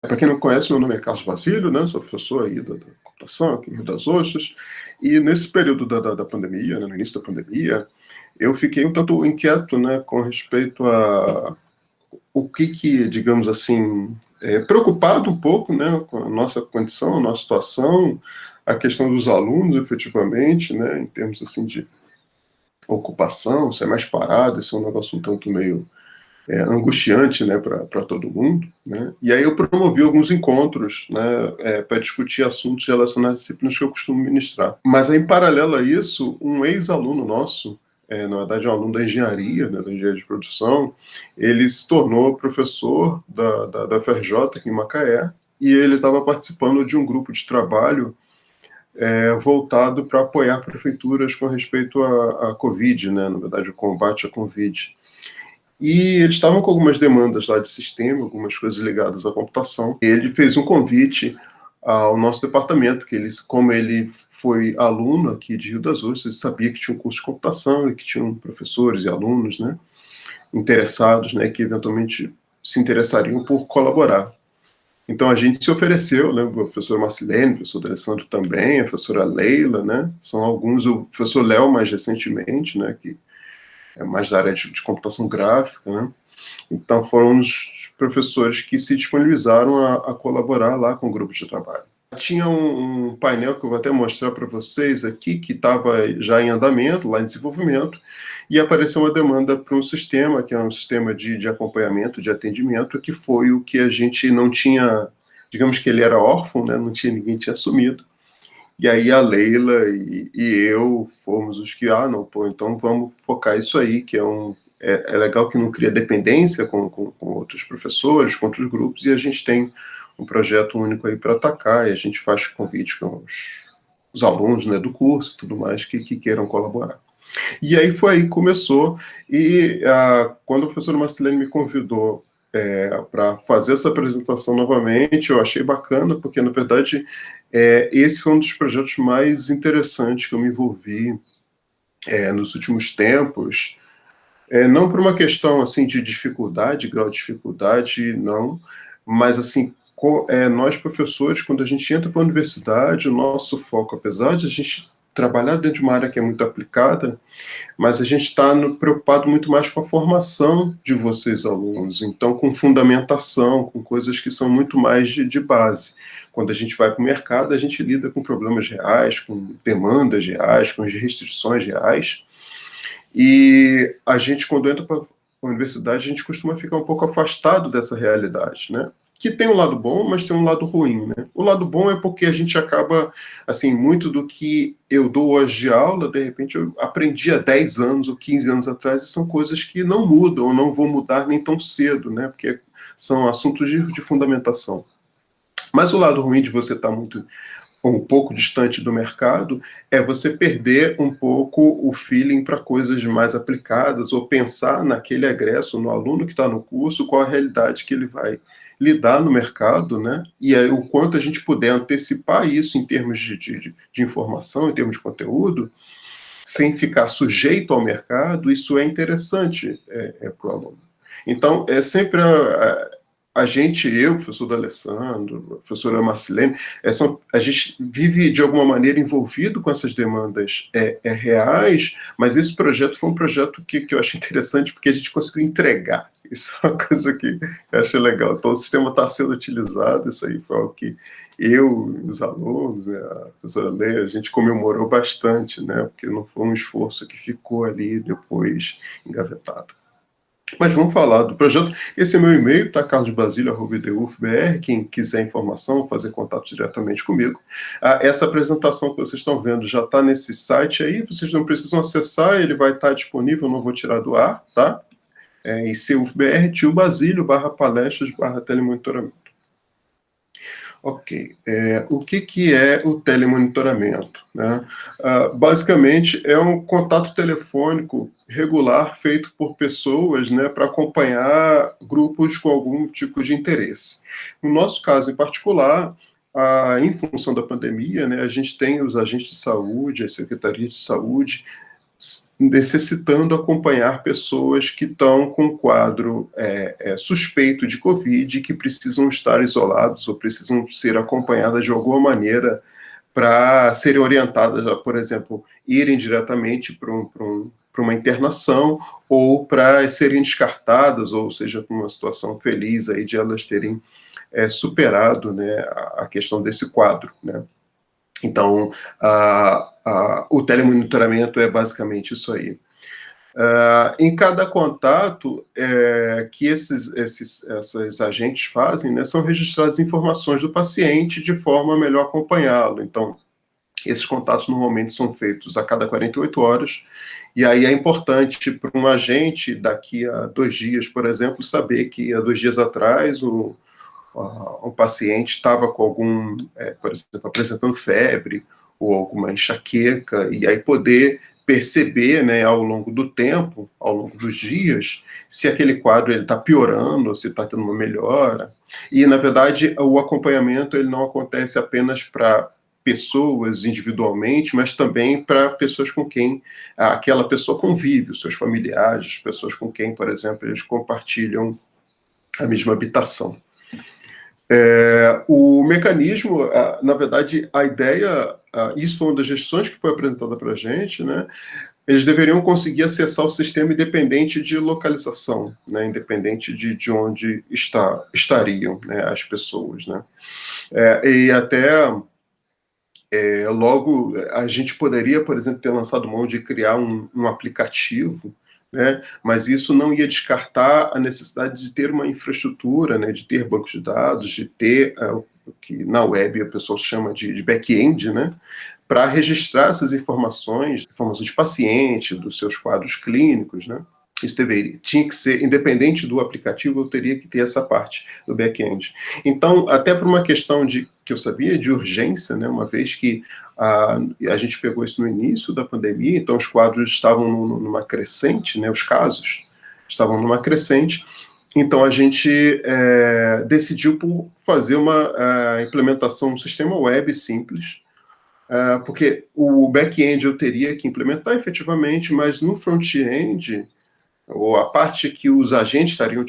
Para quem não conhece, meu nome é Carlos Basílio, né? Sou professor aí da computação aqui em Rio das Ostras, e nesse período da pandemia, né, no início da pandemia, eu fiquei um tanto inquieto, né, com respeito a o que digamos assim, preocupado um pouco, né, com a nossa condição, a nossa situação, a questão dos alunos, efetivamente, né, em termos assim de ocupação, ser mais parado, isso é um negócio um tanto meio angustiante, né, para todo mundo, né? E aí eu promovi alguns encontros, né, para discutir assuntos relacionados às disciplinas que eu costumo ministrar. Mas aí, em paralelo a isso, um ex-aluno nosso, na verdade é um aluno da engenharia, né, da engenharia de produção, ele se tornou professor da UFRJ aqui em Macaé, e ele estava participando de um grupo de trabalho voltado para apoiar prefeituras com respeito à Covid, né, na verdade o combate à Covid. E eles estavam com algumas demandas lá de sistema, algumas coisas ligadas à computação. Ele fez um convite ao nosso departamento, que ele, como ele foi aluno aqui de Rio das Ostras, sabia que tinha um curso de computação e que tinham professores e alunos, né, interessados, né, que eventualmente se interessariam por colaborar. Então a gente se ofereceu, né, a professora Marcilene, o professor Alessandro também, a professora Leila, né, são alguns, o professor Léo mais recentemente, né, que é mais da área de computação gráfica, né? Então foram os professores que se disponibilizaram a colaborar lá com o grupo de trabalho. Tinha um painel que eu vou até mostrar para vocês aqui, que estava já em andamento, lá em desenvolvimento, e apareceu uma demanda para um sistema, que é um sistema de acompanhamento, de atendimento, que foi o que a gente não tinha, digamos que ele era órfão, né? Não tinha, ninguém tinha assumido. E aí a Leila e eu fomos os que, não, pô, então vamos focar isso aí, que é legal que não cria dependência com outros professores, com outros grupos, e a gente tem um projeto único aí para atacar, e a gente faz convite com os alunos, né, do curso e tudo mais que queiram colaborar. E aí foi aí que começou, e quando a professora Marcilene me convidou para fazer essa apresentação novamente, eu achei bacana, porque, na verdade, esse foi um dos projetos mais interessantes que eu me envolvi nos últimos tempos, não por uma questão assim de dificuldade, grau de dificuldade, não, mas assim, nós professores, quando a gente entra para a universidade, o nosso foco, apesar de a gente trabalhar dentro de uma área que é muito aplicada, mas a gente está preocupado muito mais com a formação de vocês, alunos, então com fundamentação, com coisas que são muito mais de base. Quando a gente vai para o mercado, a gente lida com problemas reais, com demandas reais, com restrições reais, e a gente, quando entra para a universidade, a gente costuma ficar um pouco afastado dessa realidade, né? Que tem um lado bom, mas tem um lado ruim, né? O lado bom é porque a gente acaba, assim, muito do que eu dou hoje de aula, de repente eu aprendi há 10 anos ou 15 anos atrás, e são coisas que não mudam, ou não vão mudar nem tão cedo, né? Porque são assuntos de fundamentação. Mas o lado ruim de você estar um pouco distante do mercado, é você perder um pouco o feeling para coisas mais aplicadas, ou pensar naquele egresso, no aluno que está no curso, qual a realidade que ele vai lidar no mercado, né? E aí, o quanto a gente puder antecipar isso em termos de informação, em termos de conteúdo, sem ficar sujeito ao mercado, isso é interessante para o aluno. Então, é sempre a gente, eu, professor do Alessandro, a professora Marcilene, a gente vive, de alguma maneira, envolvido com essas demandas reais, mas esse projeto foi um projeto que eu achei interessante, porque a gente conseguiu entregar. Isso é uma coisa que eu achei legal. Então, o sistema está sendo utilizado, isso aí foi algo que eu e os alunos, né, a professora Leia, a gente comemorou bastante, né, porque não foi um esforço que ficou ali depois engavetado. Mas vamos falar do projeto. Esse é meu e-mail, tá? carlosbasilio@edufbr. Quem quiser informação, fazer contato diretamente comigo. Essa apresentação que vocês estão vendo já está nesse site aí, vocês não precisam acessar, ele vai estar disponível, não vou tirar do ar, tá? Em CUFBR, tio Basílio, /palestras, /telemonitoramento. Ok. O que é o telemonitoramento, né? Basicamente, é um contato telefônico regular feito por pessoas, né, para acompanhar grupos com algum tipo de interesse. No nosso caso em particular, em função da pandemia, né, a gente tem os agentes de saúde, as secretarias de saúde, necessitando acompanhar pessoas que estão com quadro suspeito de Covid e que precisam estar isolados ou precisam ser acompanhadas de alguma maneira para serem orientadas a, por exemplo, irem diretamente para uma internação ou para serem descartadas, ou seja, com uma situação feliz aí de elas terem superado, né, a questão desse quadro, né? Então, o telemonitoramento é basicamente isso aí. Em cada contato que esses agentes fazem, né, são registradas informações do paciente de forma a melhor acompanhá-lo. Então, esses contatos normalmente são feitos a cada 48 horas, e aí é importante para um agente, daqui a 2 dias, por exemplo, saber que há 2 dias atrás o paciente estava com algum, por exemplo, apresentando febre ou alguma enxaqueca, e aí poder perceber, né, ao longo do tempo, ao longo dos dias, se aquele quadro está piorando, ou se está tendo uma melhora. E, na verdade, o acompanhamento ele não acontece apenas para pessoas individualmente, mas também para pessoas com quem aquela pessoa convive, os seus familiares, as pessoas com quem, por exemplo, eles compartilham a mesma habitação. O mecanismo, na verdade, a ideia, isso foi uma das gestões que foi apresentada para a gente, né? Eles deveriam conseguir acessar o sistema independente de localização, né? Independente de onde estariam, né, as pessoas, né? E até logo a gente poderia, por exemplo, ter lançado mão de criar um aplicativo, né? Mas isso não ia descartar a necessidade de ter uma infraestrutura, né? De ter bancos de dados, de ter o que na web a pessoa chama de back-end, né? Para registrar essas informações de paciente, dos seus quadros clínicos, né? Isso tinha que ser, independente do aplicativo, eu teria que ter essa parte do back-end. Então, até por uma questão que eu sabia, de urgência, né, uma vez que a gente pegou isso no início da pandemia, então os quadros estavam numa crescente, né, os casos estavam numa crescente, então a gente decidiu por fazer uma implementação, um sistema web simples, porque o back-end eu teria que implementar efetivamente, mas no front-end, ou a parte que os agentes estariam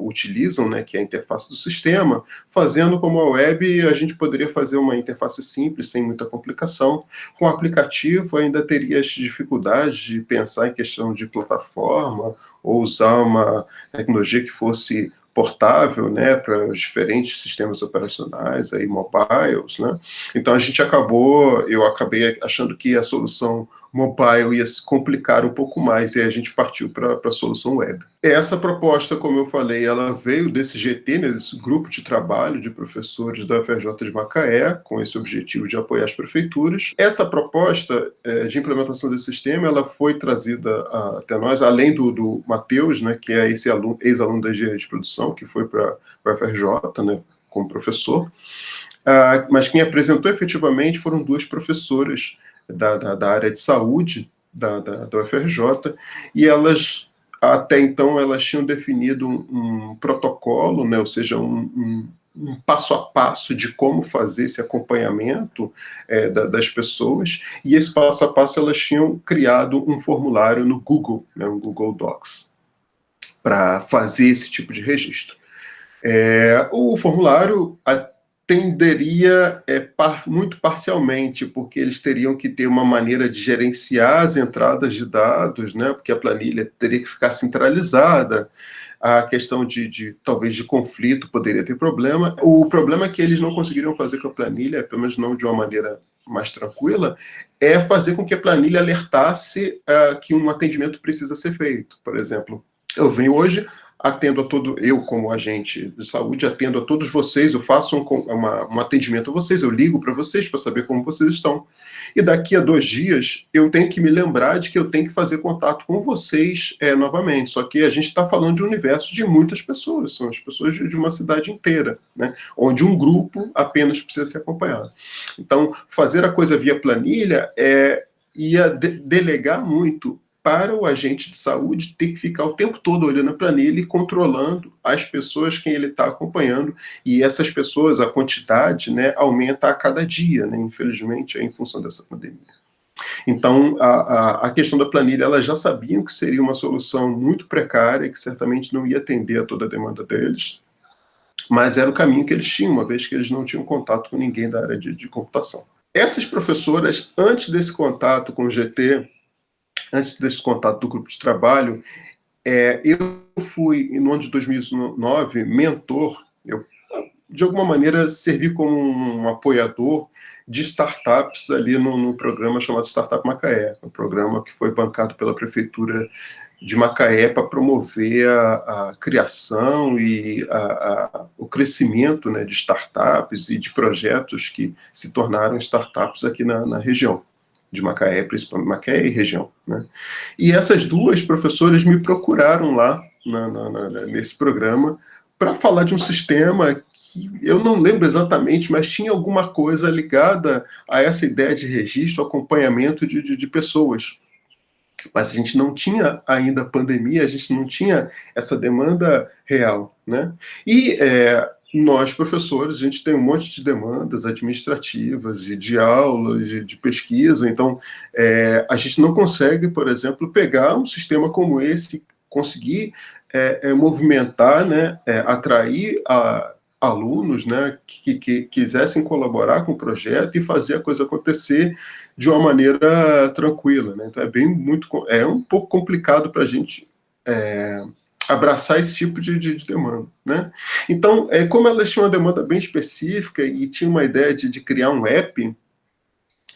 utilizam, né, que é a interface do sistema, fazendo como a web, a gente poderia fazer uma interface simples, sem muita complicação. Com o aplicativo, ainda teria as dificuldades de pensar em questão de plataforma, ou usar uma tecnologia que fosse portável, né, para os diferentes sistemas operacionais, aí, mobiles, né? Então eu acabei achando que a solução mobile ia se complicar um pouco mais, e aí a gente partiu para a solução web. Essa proposta, como eu falei, ela veio desse GT, né, desse grupo de trabalho de professores da UFRJ de Macaé, com esse objetivo de apoiar as prefeituras. Essa proposta de implementação desse sistema, ela foi trazida até nós, além do Matheus, né, que é esse ex-aluno da engenharia de produção, que foi para a UFRJ, né, como professor, mas quem apresentou efetivamente foram 2 professoras da área de saúde da UFRJ, e elas, até então, elas tinham definido um protocolo, né, ou seja, um passo a passo de como fazer esse acompanhamento das pessoas, e esse passo a passo elas tinham criado um formulário no Google, né, um Google Docs, para fazer esse tipo de registro. O formulário atenderia muito parcialmente, porque eles teriam que ter uma maneira de gerenciar as entradas de dados, né, porque a planilha teria que ficar centralizada, a questão talvez de conflito poderia ter problema. O problema é que eles não conseguiriam fazer com a planilha, pelo menos não de uma maneira mais tranquila, é fazer com que a planilha alertasse que um atendimento precisa ser feito. Por exemplo, eu venho hoje, eu como agente de saúde, atendo a todos vocês, eu faço um atendimento a vocês, eu ligo para vocês para saber como vocês estão. E daqui a 2 dias, eu tenho que me lembrar de que eu tenho que fazer contato com vocês novamente. Só que a gente está falando de um universo de muitas pessoas, são as pessoas de uma cidade inteira, né? Onde um grupo apenas precisa ser acompanhado. Então, fazer a coisa via planilha ia delegar muito para o agente de saúde ter que ficar o tempo todo olhando a planilha e controlando as pessoas que ele está acompanhando, e essas pessoas, a quantidade, né, aumenta a cada dia, né, infelizmente, em função dessa pandemia. Então, a questão da planilha, elas já sabiam que seria uma solução muito precária, que certamente não ia atender a toda a demanda deles, mas era o caminho que eles tinham, uma vez que eles não tinham contato com ninguém da área de computação. Essas professoras, antes desse contato com o GT, antes desse contato do grupo de trabalho, eu fui, no ano de 2009, mentor, eu, de alguma maneira, servi como um apoiador de startups ali no programa chamado Startup Macaé, um programa que foi bancado pela Prefeitura de Macaé para promover a criação e o crescimento, né, de startups e de projetos que se tornaram startups aqui na região de Macaé, principalmente Macaé e região, né? E essas duas professoras me procuraram lá nesse programa para falar de um sistema que eu não lembro exatamente, mas tinha alguma coisa ligada a essa ideia de registro, acompanhamento de pessoas. Mas a gente não tinha ainda pandemia, a gente não tinha essa demanda real, né? E nós, professores, a gente tem um monte de demandas administrativas, de aulas, de pesquisa, então a gente não consegue, por exemplo, pegar um sistema como esse, conseguir movimentar, né, atrair alunos, né, que quisessem colaborar com o projeto e fazer a coisa acontecer de uma maneira tranquila, né? Então é um pouco complicado para a gente abraçar esse tipo de demanda, né? Então, como elas tinham uma demanda bem específica e tinham uma ideia de criar um app,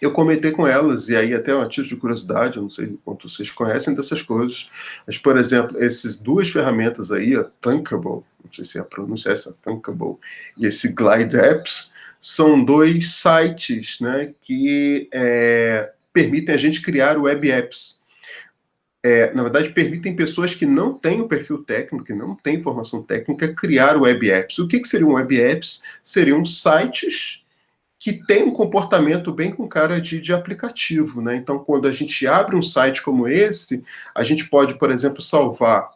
eu comentei com elas, e aí até um título de curiosidade, eu não sei quanto vocês conhecem dessas coisas, mas, por exemplo, essas duas ferramentas aí, a Thunkable, não sei se a pronúncia é essa, Thunkable, e esse Glide Apps, são dois sites, né, que permitem a gente criar web apps. Na verdade, permitem pessoas que não têm o perfil técnico, que não têm formação técnica, criar web apps. O que seriam web apps? Seriam sites que tem um comportamento bem com cara de aplicativo, né? Então, quando a gente abre um site como esse, a gente pode, por exemplo, salvar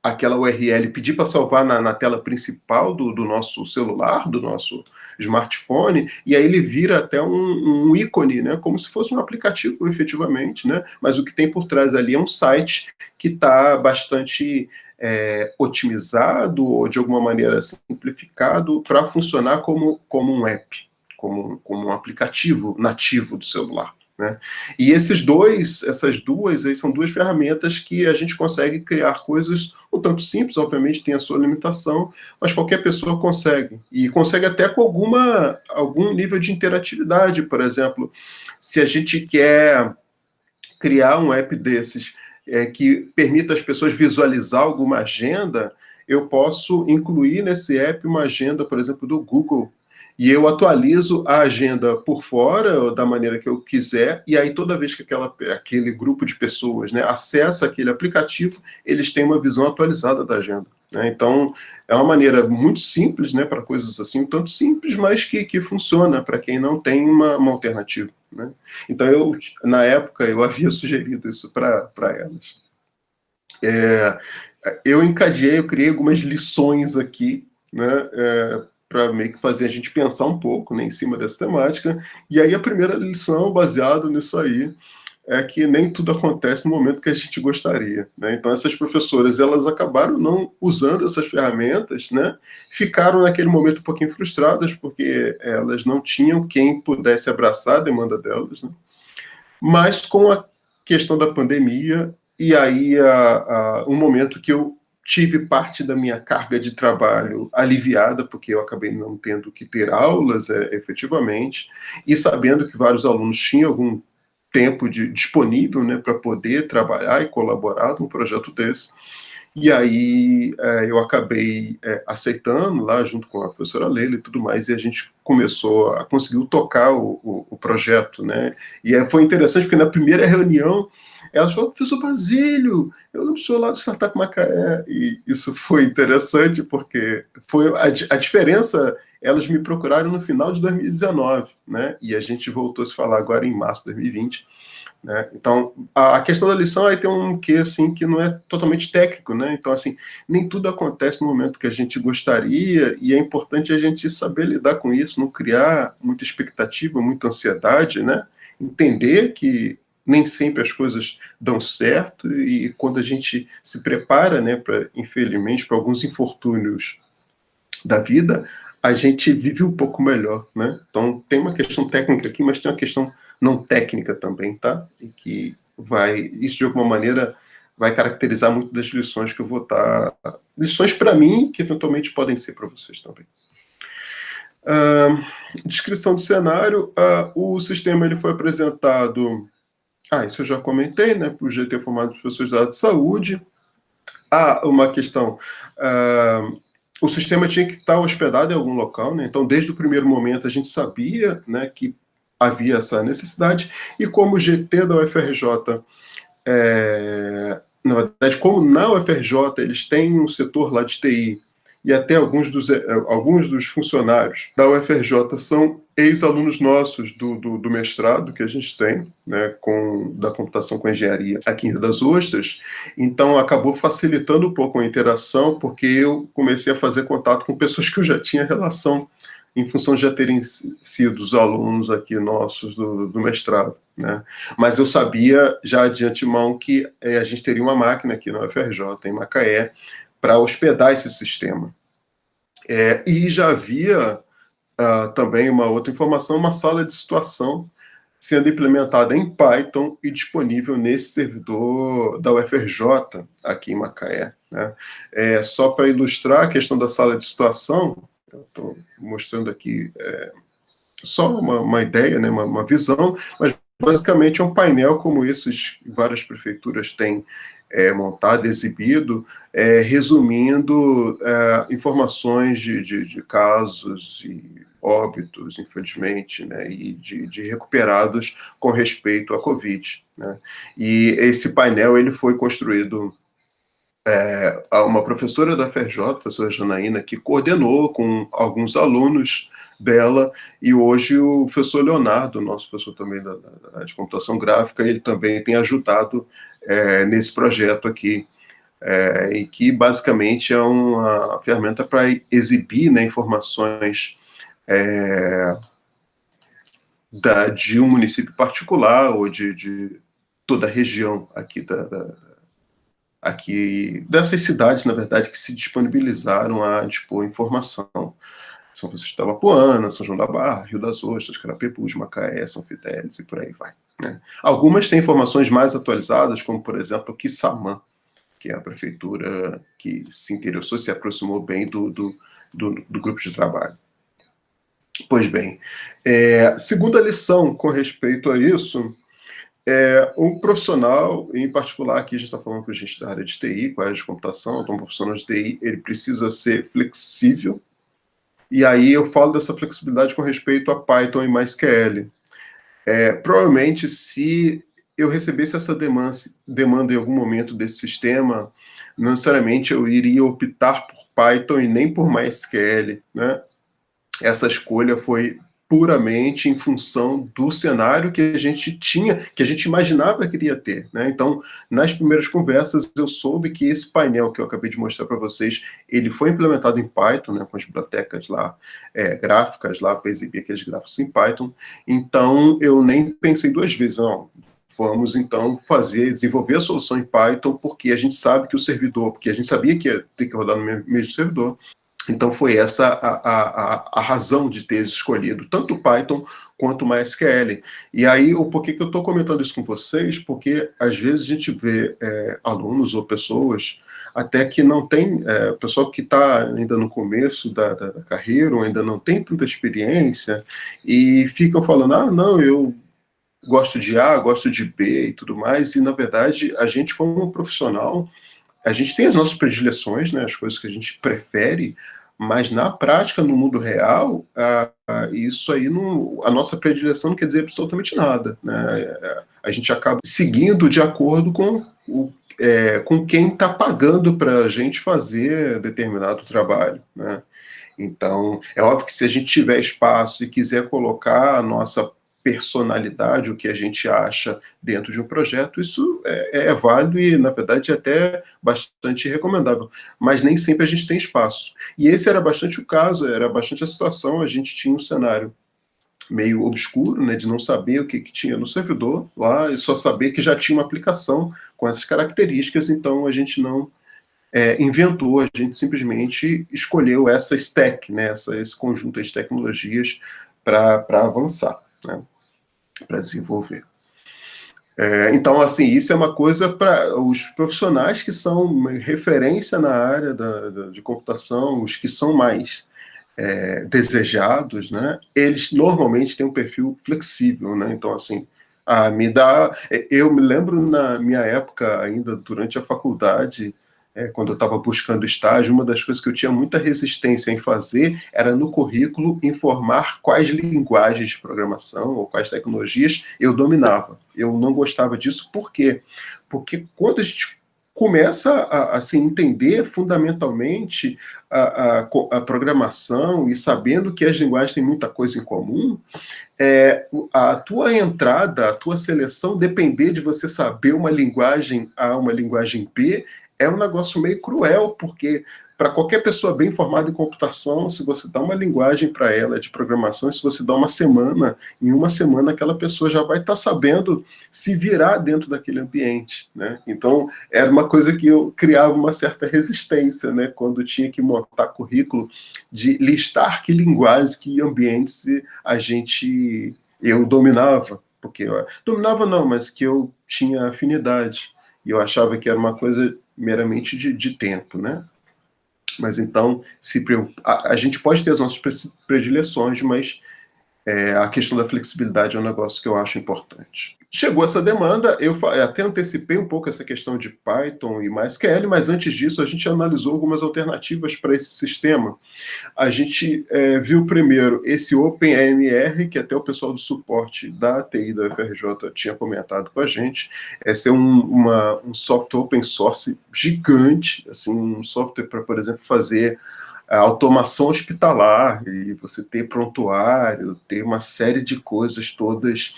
aquela URL, pedir para salvar na tela principal do nosso celular, do nosso smartphone, e aí ele vira até um ícone, né? Como se fosse um aplicativo, efetivamente, né? Mas o que tem por trás ali é um site que está bastante otimizado ou de alguma maneira simplificado para funcionar como um app, como um aplicativo nativo do celular, né? E essas duas aí são duas ferramentas que a gente consegue criar coisas um tanto simples, obviamente tem a sua limitação, mas qualquer pessoa consegue, e consegue até com algum nível de interatividade. Por exemplo, se a gente quer criar um app desses que permita às pessoas visualizar alguma agenda, eu posso incluir nesse app uma agenda, por exemplo, do Google, e eu atualizo a agenda por fora, da maneira que eu quiser, e aí toda vez que aquele grupo de pessoas, né, acessa aquele aplicativo, eles têm uma visão atualizada da agenda, né? Então, é uma maneira muito simples, né, para coisas assim, um tanto simples, mas que funciona para quem não tem uma alternativa, né? Então, na época, eu havia sugerido isso para elas. Eu criei algumas lições aqui, né, para meio que fazer a gente pensar um pouco, né, em cima dessa temática. E aí a primeira lição, baseado nisso aí, é que nem tudo acontece no momento que a gente gostaria, né? Então essas professoras, elas acabaram não usando essas ferramentas, né? Ficaram naquele momento um pouquinho frustradas, porque elas não tinham quem pudesse abraçar a demanda delas, né? Mas com a questão da pandemia, e aí um momento que eu tive parte da minha carga de trabalho aliviada, porque eu acabei não tendo que ter aulas efetivamente, e sabendo que vários alunos tinham algum tempo disponível, né, para poder trabalhar e colaborar num projeto desse. E aí eu acabei aceitando lá, junto com a professora Leila e tudo mais, e a gente conseguiu tocar o projeto, né? E foi interessante, porque na primeira reunião, elas falaram: professor Basílio, eu não sou lá do Startup Macaé. E isso foi interessante, porque foi a diferença. Elas me procuraram no final de 2019, né? E a gente voltou a se falar agora em março de 2020. Né? Então, a questão da lição aí tem um quê, assim, que não é totalmente técnico, né? Então, nem tudo acontece no momento que a gente gostaria, e é importante a gente saber lidar com isso. isso, não criar muita expectativa, muita ansiedade, né? Entender que nem sempre as coisas dão certo e quando a gente se prepara, né, infelizmente, para alguns infortúnios da vida, a gente vive um pouco melhor, né? Então, tem uma questão técnica aqui, mas tem uma questão não técnica também, tá? E que isso de alguma maneira vai caracterizar muito das lições que eu vou estar... Lições para mim, que eventualmente podem ser para vocês também. Descrição do cenário. O sistema ele foi apresentado... isso eu já comentei, né? Para o GT formado de professores da área de saúde. Uma questão... o sistema tinha que estar hospedado em algum local, né? Então, desde o primeiro momento, a gente sabia, né, que havia essa necessidade, e como o GT da UFRJ, na verdade, como na UFRJ eles têm um setor lá de TI, e até alguns dos funcionários da UFRJ são ex-alunos nossos do mestrado que a gente tem, né, da computação com engenharia aqui em Rio das Ostras, então acabou facilitando um pouco a interação, porque eu comecei a fazer contato com pessoas que eu já tinha relação, em função de já terem sido os alunos aqui nossos do mestrado, né? Mas eu sabia já de antemão que a gente teria uma máquina aqui na UFRJ, em Macaé, para hospedar esse sistema. E já havia também uma outra informação, uma sala de situação sendo implementada em Python e disponível nesse servidor da UFRJ, aqui em Macaé, né? Só para ilustrar a questão da sala de situação, eu estou mostrando aqui só uma ideia, né, uma visão, mas basicamente é um painel como esses várias prefeituras têm montado, exibido, resumindo informações de casos e óbitos, infelizmente, né, e de recuperados com respeito à Covid, né? E esse painel ele foi construído uma professora da FRJ, a professora Janaína, que coordenou com alguns alunos dela, e hoje o professor Leonardo, nosso professor também da área de computação gráfica, ele também tem ajudado nesse projeto aqui, e que basicamente é uma ferramenta para exibir, né, informações de um município particular ou de toda a região aqui aqui dessas cidades, na verdade, que se disponibilizaram a dispor informação. São Francisco da Bapuana, São João da Barra, Rio das Ostras, Carapebus, Macaé, São Fidélis e por aí vai, né? Algumas têm informações mais atualizadas, como, por exemplo, Quissamã, que é a prefeitura que se interessou, se aproximou bem do grupo de trabalho. Pois bem, segunda lição com respeito a isso... um profissional, em particular, aqui a gente está falando com a gente da área de TI, com a área de computação, então um profissional de TI, ele precisa ser flexível, e aí eu falo dessa flexibilidade com respeito a Python e MySQL. Provavelmente, se eu recebesse essa demanda em algum momento desse sistema, não necessariamente eu iria optar por Python e nem por MySQL, né? Essa escolha foi puramente em função do cenário que a gente tinha, que a gente imaginava que iria ter, né? Então, nas primeiras conversas, eu soube que esse painel que eu acabei de mostrar para vocês, ele foi implementado em Python, né, com as bibliotecas lá, gráficas lá, para exibir aqueles gráficos em Python. Então, eu nem pensei duas vezes, não. Vamos, então, desenvolver a solução em Python, porque a gente sabe que o servidor, porque a gente sabia que ia ter que rodar no mesmo servidor. Então, foi essa a razão de ter escolhido tanto o Python quanto o MySQL. E aí, por que eu estou comentando isso com vocês? Porque, às vezes, a gente vê alunos ou pessoas até que não tem, pessoal que está ainda no começo da carreira, ou ainda não tem tanta experiência, e ficam falando, não, eu gosto de A, gosto de B e tudo mais, e, na verdade, a gente, como profissional, a gente tem as nossas predileções, né, as coisas que a gente prefere, mas na prática, no mundo real, isso aí, a nossa predileção não quer dizer absolutamente nada, né? A gente acaba seguindo de acordo com quem está pagando para a gente fazer determinado trabalho, né? Então, é óbvio que se a gente tiver espaço e quiser colocar a nossa personalidade, o que a gente acha dentro de um projeto, isso é válido e, na verdade, é até bastante recomendável. Mas nem sempre a gente tem espaço. E esse era bastante o caso, era bastante a situação. A gente tinha um cenário meio obscuro, né, de não saber o que tinha no servidor lá, e só saber que já tinha uma aplicação com essas características, então a gente não inventou, a gente simplesmente escolheu essa stack, né, esse conjunto de tecnologias para avançar, né, para desenvolver. Então, assim, isso é uma coisa para os profissionais que são referência na área de computação, os que são mais desejados, né, eles normalmente têm um perfil flexível, né, então, assim, eu me lembro na minha época, ainda durante a faculdade, quando eu estava buscando estágio, uma das coisas que eu tinha muita resistência em fazer era no currículo informar quais linguagens de programação ou quais tecnologias eu dominava. Eu não gostava disso, por quê? Porque quando a gente começa a se entender fundamentalmente a programação e sabendo que as linguagens têm muita coisa em comum, a tua entrada, a tua seleção depender de você saber uma linguagem A, uma linguagem B, é um negócio meio cruel, porque para qualquer pessoa bem formada em computação, se você dá uma linguagem para ela de programação, se você dá uma semana, em uma semana aquela pessoa já vai estar sabendo se virar dentro daquele ambiente, né? Então, era uma coisa que eu criava uma certa resistência, né? Quando tinha que montar currículo, de listar que linguagens, que ambientes eu dominava, porque dominava não, mas que eu tinha afinidade, e eu achava que era uma coisa meramente de tempo, né? Mas então, a gente pode ter as nossas predileções, mas a questão da flexibilidade é um negócio que eu acho importante. Chegou essa demanda, eu até antecipei um pouco essa questão de Python e MySQL, mas antes disso a gente analisou algumas alternativas para esse sistema. A gente viu primeiro esse OpenAMR, que até o pessoal do suporte da TI da UFRJ tinha comentado com a gente. Esse é um software open source gigante, assim, um software para, por exemplo, fazer a automação hospitalar, e você ter prontuário, ter uma série de coisas todas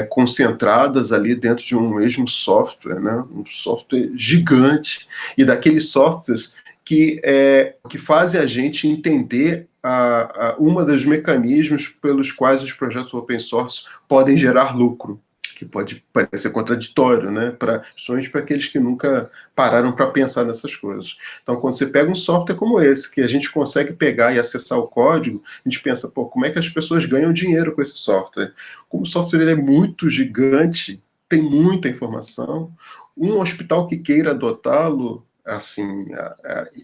concentradas ali dentro de um mesmo software, né? Um software gigante, e daqueles softwares que fazem a gente entender uma dos mecanismos pelos quais os projetos open source podem gerar lucro, que pode parecer contraditório, né? Principalmente para aqueles que nunca pararam para pensar nessas coisas. Então, quando você pega um software como esse, que a gente consegue pegar e acessar o código, a gente pensa, pô, como é que as pessoas ganham dinheiro com esse software? Como o software ele é muito gigante, tem muita informação, um hospital que queira adotá-lo, assim,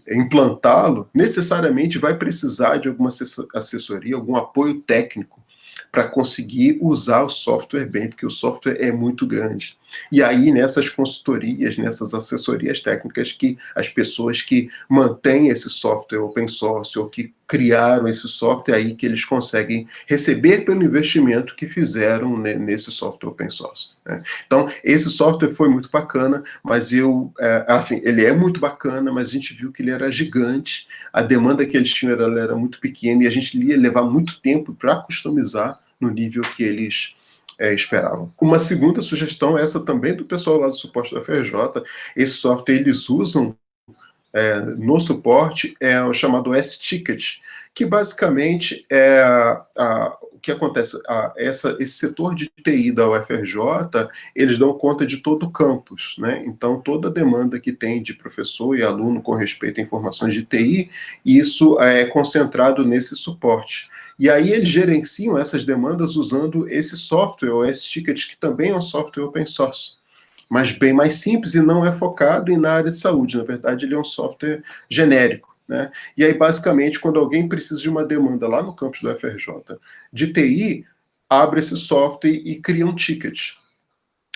implantá-lo, necessariamente vai precisar de alguma assessoria, algum apoio técnico para conseguir usar o software bem, porque o software é muito grande. E aí, nessas consultorias, nessas assessorias técnicas, que as pessoas que mantêm esse software open source ou que criaram esse software, aí que eles conseguem receber pelo investimento que fizeram nesse software open source, né? Então, esse software foi muito bacana, mas assim, ele é muito bacana, mas a gente viu que ele era gigante, a demanda que eles tinham era muito pequena, e a gente ia levar muito tempo para customizar no nível que eles esperavam. Uma segunda sugestão, essa também do pessoal lá do suporte da FRJ, esse software eles usam no suporte, é o chamado S-Ticket, que basicamente o que acontece, esse setor de TI da UFRJ, eles dão conta de todo o campus, né? Então, toda demanda que tem de professor e aluno com respeito a informações de TI, isso é concentrado nesse suporte. E aí eles gerenciam essas demandas usando esse software, o S-Ticket, que também é um software open source, mas bem mais simples e não é focado na área de saúde. Na verdade, ele é um software genérico, né? E aí, basicamente, quando alguém precisa de uma demanda lá no campus do FRJ de TI, abre esse software e cria um ticket.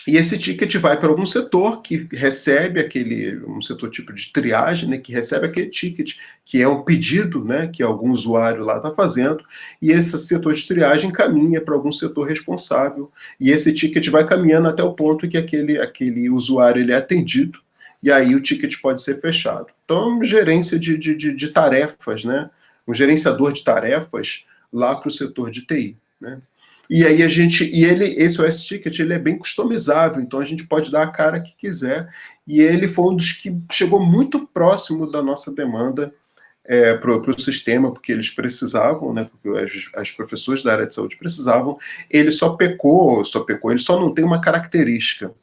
E esse ticket vai para algum setor que recebe um setor tipo de triagem, né, que recebe aquele ticket, que é um pedido, né, que algum usuário lá está fazendo, e esse setor de triagem caminha para algum setor responsável, e esse ticket vai caminhando até o ponto em que aquele usuário ele é atendido, e aí o ticket pode ser fechado. Então, gerência de tarefas, né, um gerenciador de tarefas lá para o setor de TI, né. E aí esse OS Ticket, ele é bem customizável, então a gente pode dar a cara que quiser, e ele foi um dos que chegou muito próximo da nossa demanda para o sistema, porque eles precisavam, né, porque as professores da área de saúde precisavam. Ele só pecou, ele só não tem uma característica,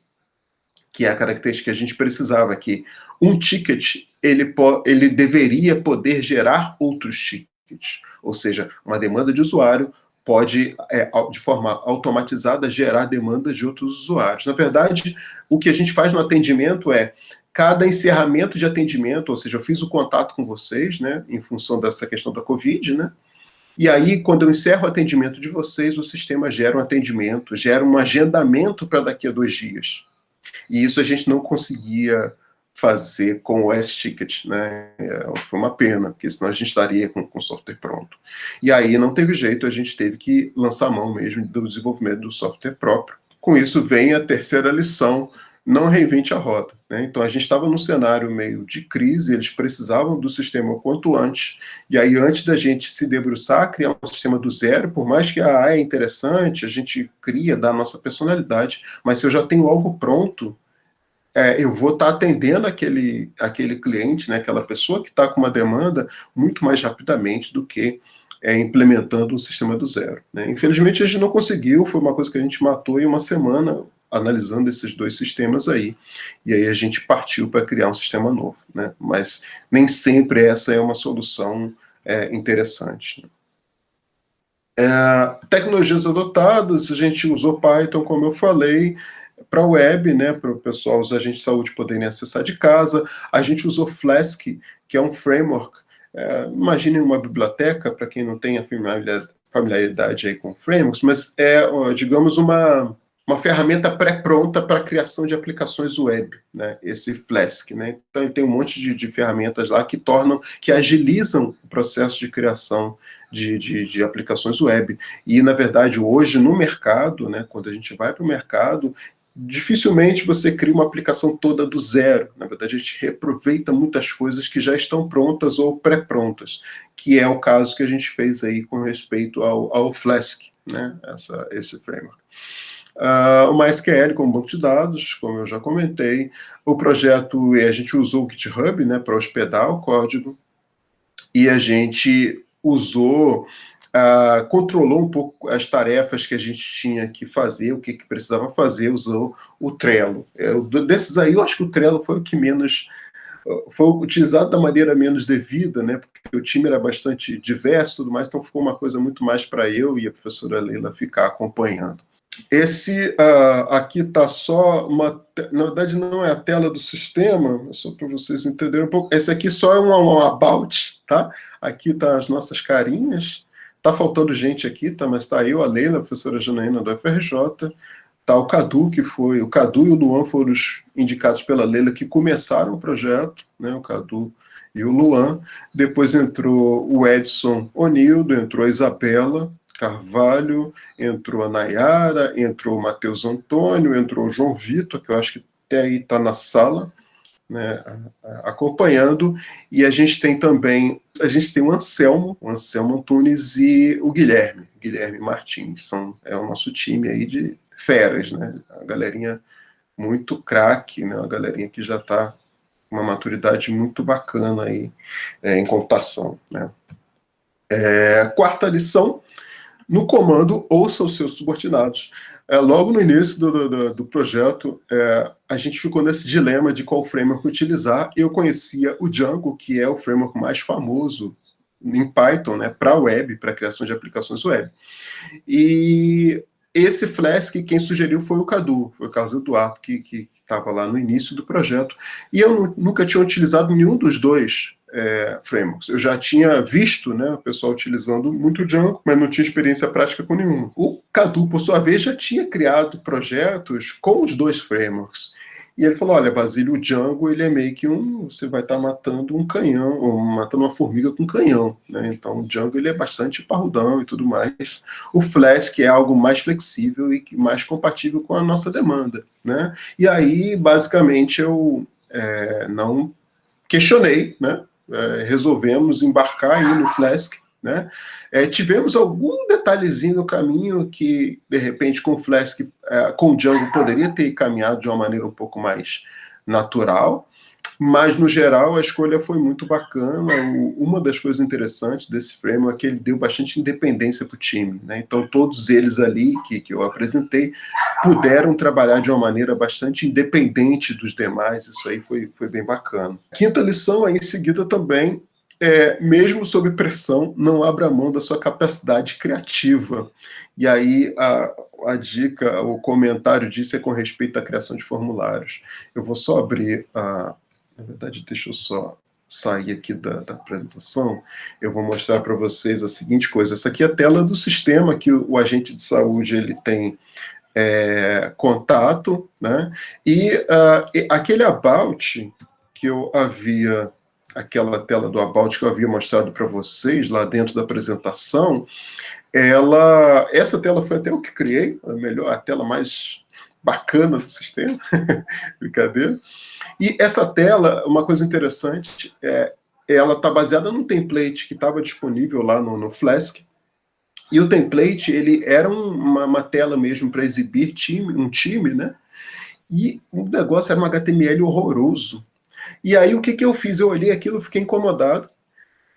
que é a característica que a gente precisava, que um ticket, ele deveria poder gerar outros tickets, ou seja, uma demanda de usuário pode, de forma automatizada, gerar demandas de outros usuários. Na verdade, o que a gente faz no atendimento é, cada encerramento de atendimento, ou seja, eu fiz o contato com vocês, né, em função dessa questão da Covid, né, e aí, quando eu encerro o atendimento de vocês, o sistema gera um atendimento, gera um agendamento para daqui a 2 dias. E isso a gente não conseguia fazer com o S-Ticket, né? Foi uma pena, porque senão a gente estaria com o software pronto. E aí não teve jeito, a gente teve que lançar a mão mesmo do desenvolvimento do software próprio. Com isso vem a terceira lição: não reinvente a roda, né? Então a gente estava num cenário meio de crise, eles precisavam do sistema o quanto antes, e aí antes da gente se debruçar, criar um sistema do zero, por mais que é interessante, a gente cria, dá a nossa personalidade, mas se eu já tenho algo pronto, eu vou estar atendendo aquele cliente, né, aquela pessoa que está com uma demanda muito mais rapidamente do que implementando um sistema do zero, né? Infelizmente a gente não conseguiu, foi uma coisa que a gente matou em uma semana, analisando esses 2 sistemas aí, e aí a gente partiu para criar um sistema novo, né? Mas nem sempre essa é uma solução interessante. Tecnologias adotadas, a gente usou Python, como eu falei, para web, né, para o pessoal, os agentes de saúde poderem acessar de casa. A gente usou Flask, que é um framework. Imagine uma biblioteca, para quem não tem a familiaridade aí com frameworks, mas digamos, uma ferramenta pré-pronta para a criação de aplicações web, né, esse Flask, né? Então ele tem um monte de ferramentas lá que agilizam o processo de criação de aplicações web. E, na verdade, hoje no mercado, né, quando a gente vai para o mercado, dificilmente você cria uma aplicação toda do zero. Na verdade, a gente reaproveita muitas coisas que já estão prontas ou pré-prontas, que é o caso que a gente fez aí com respeito ao Flask, né, esse framework. O MySQL como banco de dados, como eu já comentei. O projeto, a gente usou o GitHub, né, para hospedar o código, e a gente controlou um pouco as tarefas que a gente tinha que fazer, o que precisava fazer, usou o Trello. Desses aí, eu acho que o Trello foi o que foi utilizado da maneira menos devida, né, porque o time era bastante diverso e tudo mais, então ficou uma coisa muito mais para eu e a professora Leila ficar acompanhando. Esse aqui está só na verdade não é a tela do sistema, é só para vocês entenderem um pouco. Esse aqui só é um about, tá? Aqui tá as nossas carinhas. Tá faltando gente aqui, tá? Mas tá eu, a Leila, a professora Janaína do FRJ, tá o Cadu, o Cadu e o Luan foram os indicados pela Leila que começaram o projeto, né? O Cadu e o Luan. Depois entrou o Edson Onildo, entrou a Isabela Carvalho, entrou a Nayara, entrou o Matheus Antônio, entrou o João Vitor, que eu acho que até aí está na sala, né, acompanhando, e a gente tem o Anselmo Antunes e o Guilherme Martins, é o nosso time aí de feras, né, a galerinha muito craque, né, a galerinha que já está com uma maturidade muito bacana aí em computação, né. Quarta lição: no comando, ouça os seus subordinados. Logo no início do projeto, a gente ficou nesse dilema de qual framework utilizar. Eu conhecia o Django, que é o framework mais famoso em Python, né, para web, para criação de aplicações web. E esse Flask, quem sugeriu foi o Cadu, foi o Carlos Eduardo, que estava lá no início do projeto. E eu nunca tinha utilizado nenhum dos dois frameworks. Eu já tinha visto, né, o pessoal utilizando muito o Django, mas não tinha experiência prática com nenhum. O Cadu, por sua vez, já tinha criado projetos com os dois frameworks. E ele falou: olha, Basílio, o Django, ele é meio que você vai estar matando um canhão, ou matando uma formiga com um canhão, né? Então o Django, ele é bastante parrudão e tudo mais. O Flask é algo mais flexível e mais compatível com a nossa demanda, né? E aí, basicamente, eu não questionei, né? Resolvemos embarcar aí no Flask, né? Tivemos algum detalhezinho no caminho que, de repente, com Flask, com Django, poderia ter caminhado de uma maneira um pouco mais natural, mas, no geral, a escolha foi muito bacana. Uma das coisas interessantes desse framework é que ele deu bastante independência para o time, né? Então, todos eles ali que eu apresentei puderam trabalhar de uma maneira bastante independente dos demais. Isso aí foi bem bacana. Quinta lição, aí em seguida também, mesmo sob pressão, não abra mão da sua capacidade criativa. E aí a dica, o comentário disso é com respeito à criação de formulários. Eu vou só abrir na verdade, deixa eu só sair aqui da apresentação. Eu vou mostrar para vocês a seguinte coisa. Essa aqui é a tela do sistema que o agente de saúde ele tem contato, né? E aquele about que eu havia, aquela tela do about que eu havia mostrado para vocês lá dentro da apresentação, essa tela foi até eu que criei, a tela mais bacana do sistema, brincadeira. E essa tela, uma coisa interessante, ela está baseada num template que estava disponível lá no Flask, e o template ele era uma tela mesmo para exibir um time, né? E o negócio era um HTML horroroso. E aí o que eu fiz? Eu olhei aquilo, fiquei incomodado,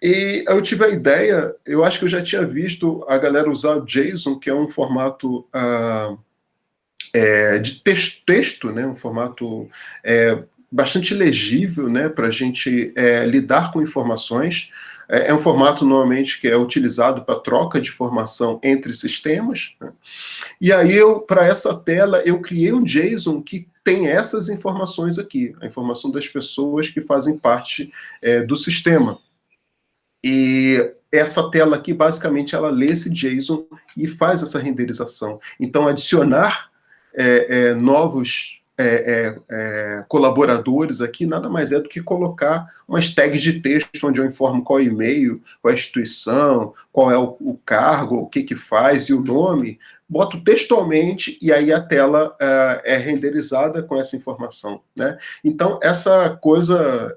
e eu tive a ideia, eu acho que eu já tinha visto a galera usar o JSON, que é um formato de texto, né? Um formato bastante legível, né, para a gente lidar com informações. É um formato, normalmente, que é utilizado para troca de informação entre sistemas, né? E aí, para essa tela, eu criei um JSON que tem essas informações aqui, a informação das pessoas que fazem parte do sistema. E essa tela aqui, basicamente, ela lê esse JSON e faz essa renderização. Então, adicionar novos colaboradores aqui nada mais é do que colocar umas tags de texto onde eu informo qual é o e-mail, qual é a instituição, qual é o cargo, o que faz e o nome, boto textualmente e aí a tela é renderizada com essa informação, né? Então, essa coisa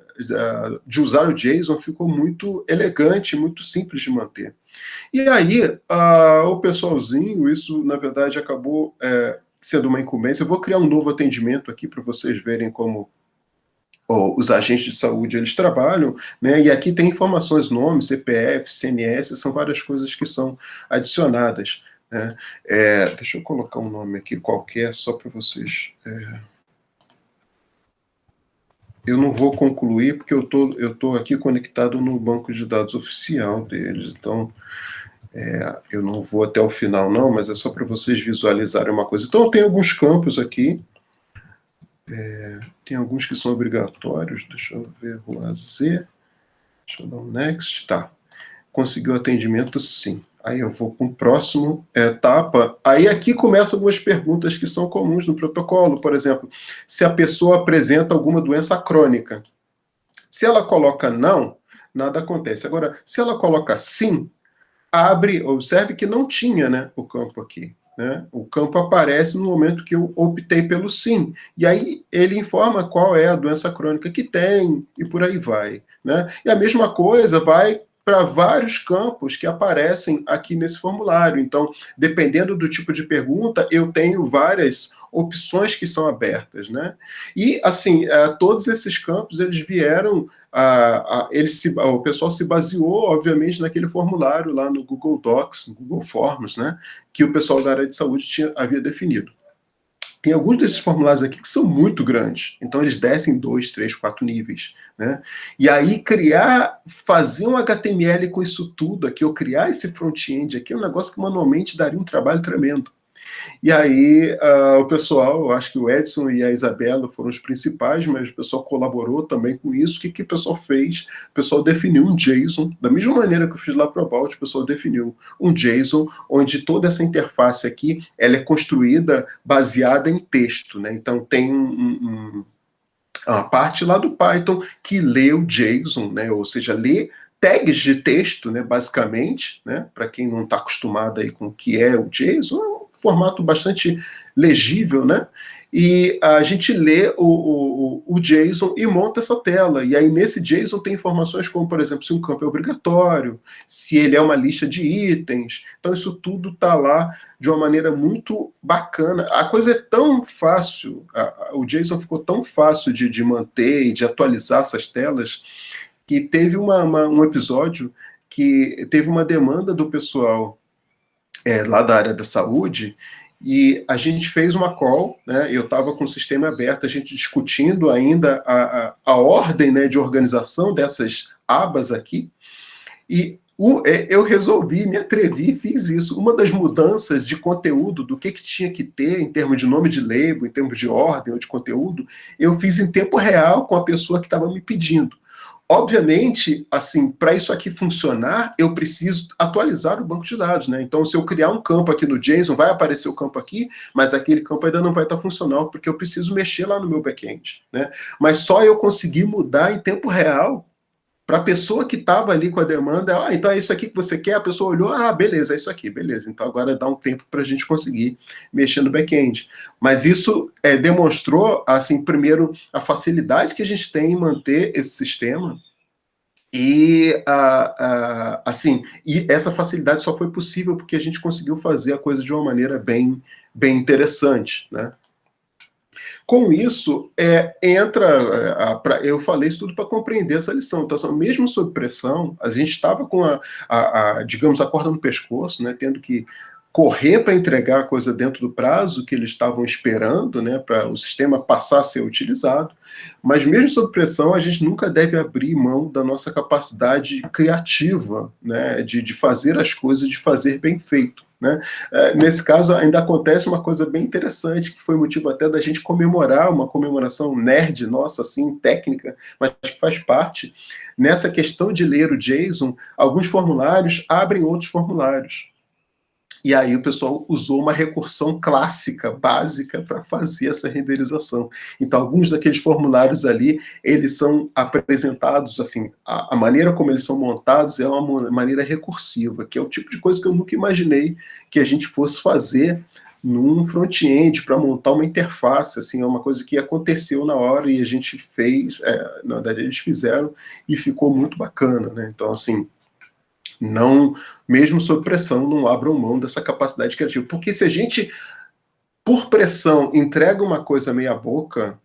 de usar o JSON ficou muito elegante, muito simples de manter. E aí, o pessoalzinho, isso, na verdade, acabou sendo uma incumbência. Eu vou criar um novo atendimento aqui para vocês verem como os agentes de saúde eles trabalham, né? E aqui tem informações, nome, CPF, CNS, são várias coisas que são adicionadas, né? Deixa eu colocar um nome aqui qualquer, só para vocês... Eu não vou concluir, porque eu tô aqui conectado no banco de dados oficial deles, então... eu não vou até o final, não, mas é só para vocês visualizarem uma coisa. Então, tem alguns campos aqui. Tem alguns que são obrigatórios. Deixa eu ver o AZ. Deixa eu dar um next. Tá. Conseguiu atendimento, sim. Aí eu vou para o próximo etapa. Aí aqui começam algumas perguntas que são comuns no protocolo. Por exemplo, se a pessoa apresenta alguma doença crônica. Se ela coloca não, nada acontece. Agora, se ela coloca sim, observe que não tinha, né, o campo aqui, né? O campo aparece no momento que eu optei pelo sim, e aí ele informa qual é a doença crônica que tem, e por aí vai, né? E a mesma coisa vai para vários campos que aparecem aqui nesse formulário. Então, dependendo do tipo de pergunta, eu tenho várias opções que são abertas, né? E, assim, todos esses campos, eles vieram... o pessoal se baseou, obviamente, naquele formulário lá no Google Docs, no Google Forms, né, que o pessoal da área de saúde havia definido. Tem alguns desses formulários aqui que são muito grandes, então eles descem 2, 3, 4 níveis, né? E aí fazer um HTML com isso tudo aqui, ou criar esse front-end aqui, é um negócio que manualmente daria um trabalho tremendo. E aí o pessoal, eu acho que o Edson e a Isabela foram os principais, mas o pessoal colaborou também com isso. O que o pessoal fez? O pessoal definiu um JSON, da mesma maneira que eu fiz lá para o About, o pessoal definiu um JSON, onde toda essa interface aqui, ela é construída baseada em texto, né? Então tem a parte lá do Python que lê o JSON, né? Ou seja, lê tags de texto, né, basicamente, né, para quem não está acostumado aí com o que é o JSON, é um formato bastante legível, né? E a gente lê o JSON e monta essa tela. E aí, nesse JSON, tem informações como, por exemplo, se um campo é obrigatório, se ele é uma lista de itens. Então, isso tudo está lá de uma maneira muito bacana. A coisa é tão fácil, o JSON ficou tão fácil de manter e de atualizar essas telas, que teve um episódio que teve uma demanda do pessoal lá da área da saúde, e a gente fez uma call, né? Eu estava com o sistema aberto, a gente discutindo ainda a ordem, né, de organização dessas abas aqui, e eu resolvi, me atrevi e fiz isso. Uma das mudanças de conteúdo, do que tinha que ter em termos de nome de label, em termos de ordem ou de conteúdo, eu fiz em tempo real com a pessoa que estava me pedindo. Obviamente, assim, para isso aqui funcionar, eu preciso atualizar o banco de dados, né? Então, se eu criar um campo aqui no JSON, vai aparecer o campo aqui, mas aquele campo ainda não vai estar funcional, porque eu preciso mexer lá no meu back-end, né? Mas só eu consegui mudar em tempo real para a pessoa que estava ali com a demanda. Então é isso aqui que você quer? A pessoa olhou, beleza, é isso aqui, beleza. Então agora dá um tempo para a gente conseguir mexer no back-end. Mas isso demonstrou, assim, primeiro, a facilidade que a gente tem em manter esse sistema. E, assim, e essa facilidade só foi possível porque a gente conseguiu fazer a coisa de uma maneira bem interessante, né? Com isso, eu falei isso tudo para compreender essa lição. Então, assim, mesmo sob pressão, a gente estava com digamos, a corda no pescoço, né, tendo que correr para entregar a coisa dentro do prazo que eles estavam esperando, né, para o sistema passar a ser utilizado. Mas mesmo sob pressão, a gente nunca deve abrir mão da nossa capacidade criativa, né, de fazer as coisas, de fazer bem feito, né? Nesse caso, ainda acontece uma coisa bem interessante, que foi motivo até da gente comemorar, uma comemoração nerd nossa, assim, técnica, mas que faz parte. Nessa questão de ler o JSON, alguns formulários abrem outros formulários. E aí o pessoal usou uma recursão clássica, básica, para fazer essa renderização. Então, alguns daqueles formulários ali, eles são apresentados, assim, a maneira como eles são montados é uma maneira recursiva, que é o tipo de coisa que eu nunca imaginei que a gente fosse fazer num front-end para montar uma interface, assim, é uma coisa que aconteceu na hora e a gente fez, na verdade eles fizeram e ficou muito bacana, né? Então, assim, não, mesmo sob pressão, não abram mão dessa capacidade criativa. Porque se a gente, por pressão, entrega uma coisa meia boca,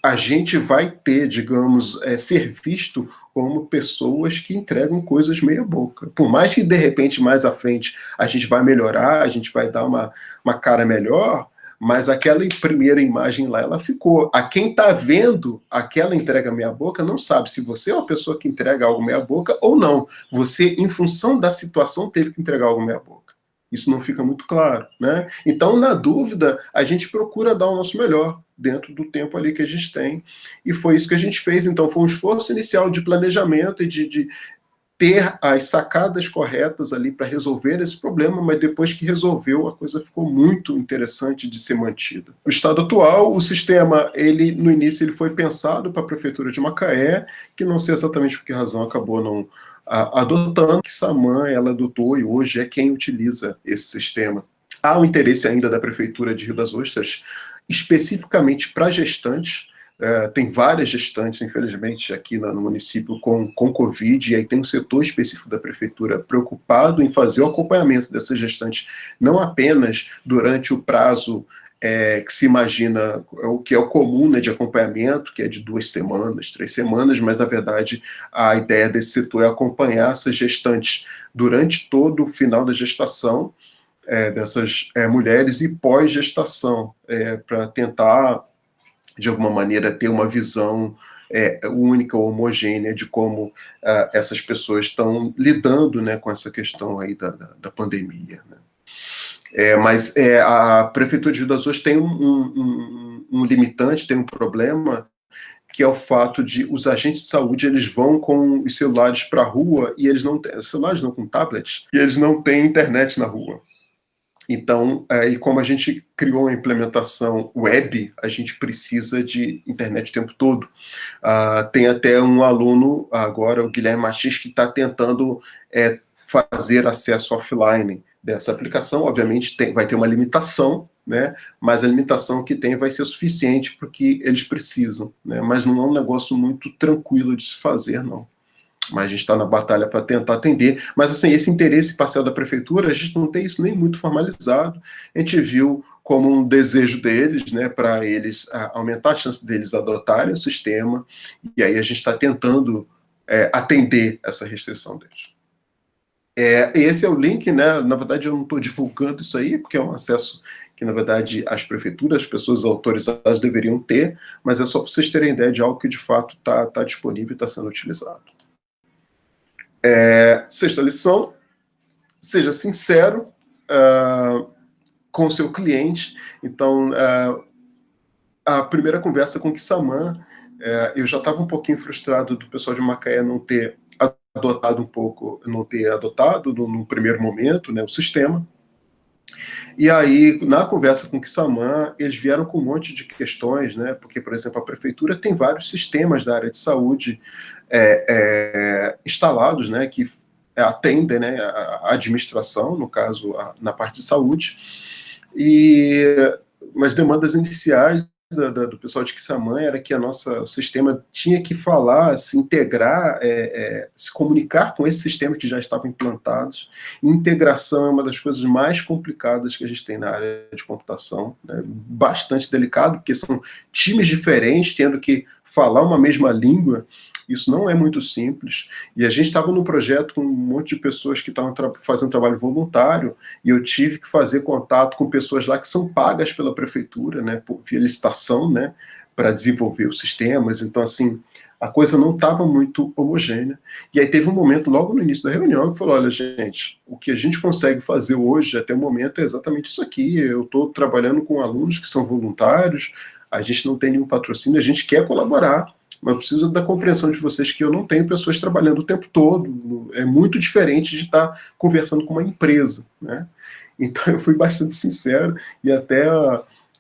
a gente vai ter, digamos, ser visto como pessoas que entregam coisas meia boca. Por mais que, de repente, mais à frente, a gente vai melhorar, a gente vai dar uma cara melhor, mas aquela primeira imagem lá, ela ficou. A quem está vendo aquela entrega meia boca não sabe se você é uma pessoa que entrega algo meia boca ou não. Você, em função da situação, teve que entregar algo meia boca. Isso não fica muito claro, né? Então, na dúvida, a gente procura dar o nosso melhor dentro do tempo ali que a gente tem. E foi isso que a gente fez. Então, foi um esforço inicial de planejamento e de ter as sacadas corretas ali para resolver esse problema, mas depois que resolveu, a coisa ficou muito interessante de ser mantida. O estado atual, o sistema, no início, ele foi pensado para a Prefeitura de Macaé, que não sei exatamente por que razão acabou não adotando, que Saman ela adotou e hoje é quem utiliza esse sistema. Há um interesse ainda da Prefeitura de Rio das Ostras, especificamente para gestantes. Tem várias gestantes, infelizmente, aqui no município com Covid, e aí tem um setor específico da prefeitura preocupado em fazer o acompanhamento dessas gestantes, não apenas durante o prazo que se imagina, o que é o comum, né, de acompanhamento, que é de 2 semanas, 3 semanas, mas, na verdade, a ideia desse setor é acompanhar essas gestantes durante todo o final da gestação dessas mulheres e pós-gestação, para tentar de alguma maneira, ter uma visão única, homogênea de como essas pessoas estão lidando, né, com essa questão aí da pandemia, né? Mas a Prefeitura de Rio das Ostras tem um limitante, tem um problema, que é o fato de os agentes de saúde, eles vão com os celulares para a rua e eles não têm, celulares não, com tablets, e eles não têm internet na rua. Então, e como a gente criou uma implementação web, a gente precisa de internet o tempo todo. Tem até um aluno, agora, o Guilherme Machis, que está tentando fazer acesso offline dessa aplicação. Obviamente, vai ter uma limitação, né? Mas a alimentação que tem vai ser suficiente para o que eles precisam, né? Mas não é um negócio muito tranquilo de se fazer, não. Mas a gente está na batalha para tentar atender. Mas, assim, esse interesse parcial da prefeitura, a gente não tem isso nem muito formalizado. A gente viu como um desejo deles, né, para eles aumentar a chance deles adotarem o sistema, e aí a gente está tentando atender essa restrição deles. Esse é o link, né? Na verdade, eu não estou divulgando isso aí, porque é um acesso que, na verdade, as prefeituras, as pessoas autorizadas deveriam ter, mas é só para vocês terem ideia de algo que, de fato, está disponível e está sendo utilizado. Sexta lição, seja sincero com o seu cliente. Então, a primeira conversa com o Kissamã, eu já estava um pouquinho frustrado do pessoal de Macaé não ter adotado no primeiro momento, né, o sistema. E aí, na conversa com o Kissamã, eles vieram com um monte de questões, né? Porque, por exemplo, a prefeitura tem vários sistemas da área de saúde instalados, né? Que atendem, né, a administração, no caso, na parte de saúde. Mas demandas iniciais do pessoal de Kissamã era que o sistema tinha que falar, se integrar, se comunicar com esse sistema que já estava implantados. Integração é uma das coisas mais complicadas que a gente tem na área de computação, né? Bastante delicado, porque são times diferentes tendo que falar uma mesma língua. Isso não é muito simples, e a gente estava num projeto com um monte de pessoas que estavam fazendo trabalho voluntário, e eu tive que fazer contato com pessoas lá que são pagas pela prefeitura, né, via licitação, né, para desenvolver os sistemas. Então, assim, a coisa não estava muito homogênea. E aí teve um momento, logo no início da reunião, que falou: olha, gente, o que a gente consegue fazer hoje, até o momento, é exatamente isso aqui. Eu estou trabalhando com alunos que são voluntários, a gente não tem nenhum patrocínio, a gente quer colaborar, mas eu preciso da compreensão de vocês que eu não tenho pessoas trabalhando o tempo todo. É muito diferente de estar conversando com uma empresa, né? Então eu fui bastante sincero, e até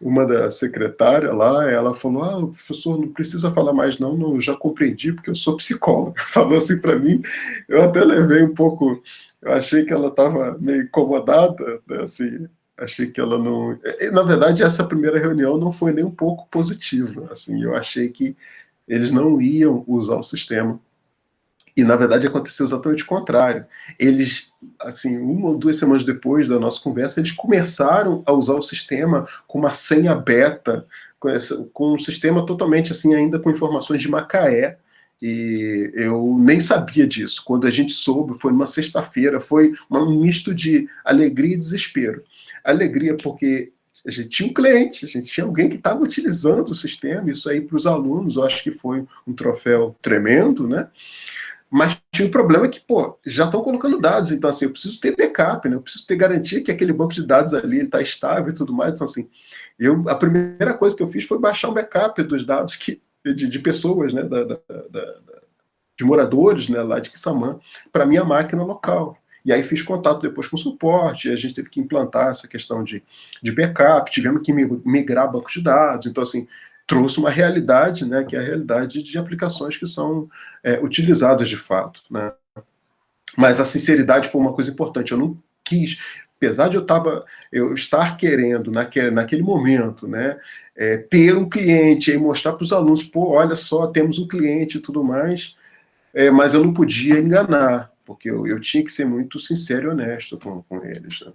uma da secretária lá, ela falou: o professor não precisa falar mais não, eu já compreendi porque eu sou psicóloga. Falou assim para mim, eu até levei um pouco, eu achei que ela estava meio incomodada, né, assim, achei que ela não... Na verdade, essa primeira reunião não foi nem um pouco positiva, assim, eu achei que eles não iam usar o sistema. E, na verdade, aconteceu exatamente o contrário. Eles, assim, 1 ou 2 semanas depois da nossa conversa, eles começaram a usar o sistema com uma senha beta, com um sistema totalmente, assim, ainda com informações de Macaé, e eu nem sabia disso. Quando a gente soube, foi numa sexta-feira, foi um misto de alegria e desespero. Alegria porque a gente tinha um cliente, a gente tinha alguém que estava utilizando o sistema, isso aí para os alunos, eu acho que foi um troféu tremendo, né? Mas tinha um problema que, já estão colocando dados, então, assim, eu preciso ter backup, né? Eu preciso ter garantia que aquele banco de dados ali está estável e tudo mais. Então, assim, a primeira coisa que eu fiz foi baixar um backup dos dados de pessoas, né? De moradores, né? Lá de Kissamã, para minha máquina local. E aí fiz contato depois com o suporte, a gente teve que implantar essa questão de backup, tivemos que migrar banco de dados. Então, assim, trouxe uma realidade, né, que é a realidade de aplicações que são utilizadas de fato, né? Mas a sinceridade foi uma coisa importante. Eu não quis, apesar de eu estar querendo naquele momento, né, ter um cliente e mostrar para os alunos: olha só, temos um cliente e tudo mais, mas eu não podia enganar, porque eu tinha que ser muito sincero e honesto com eles, né?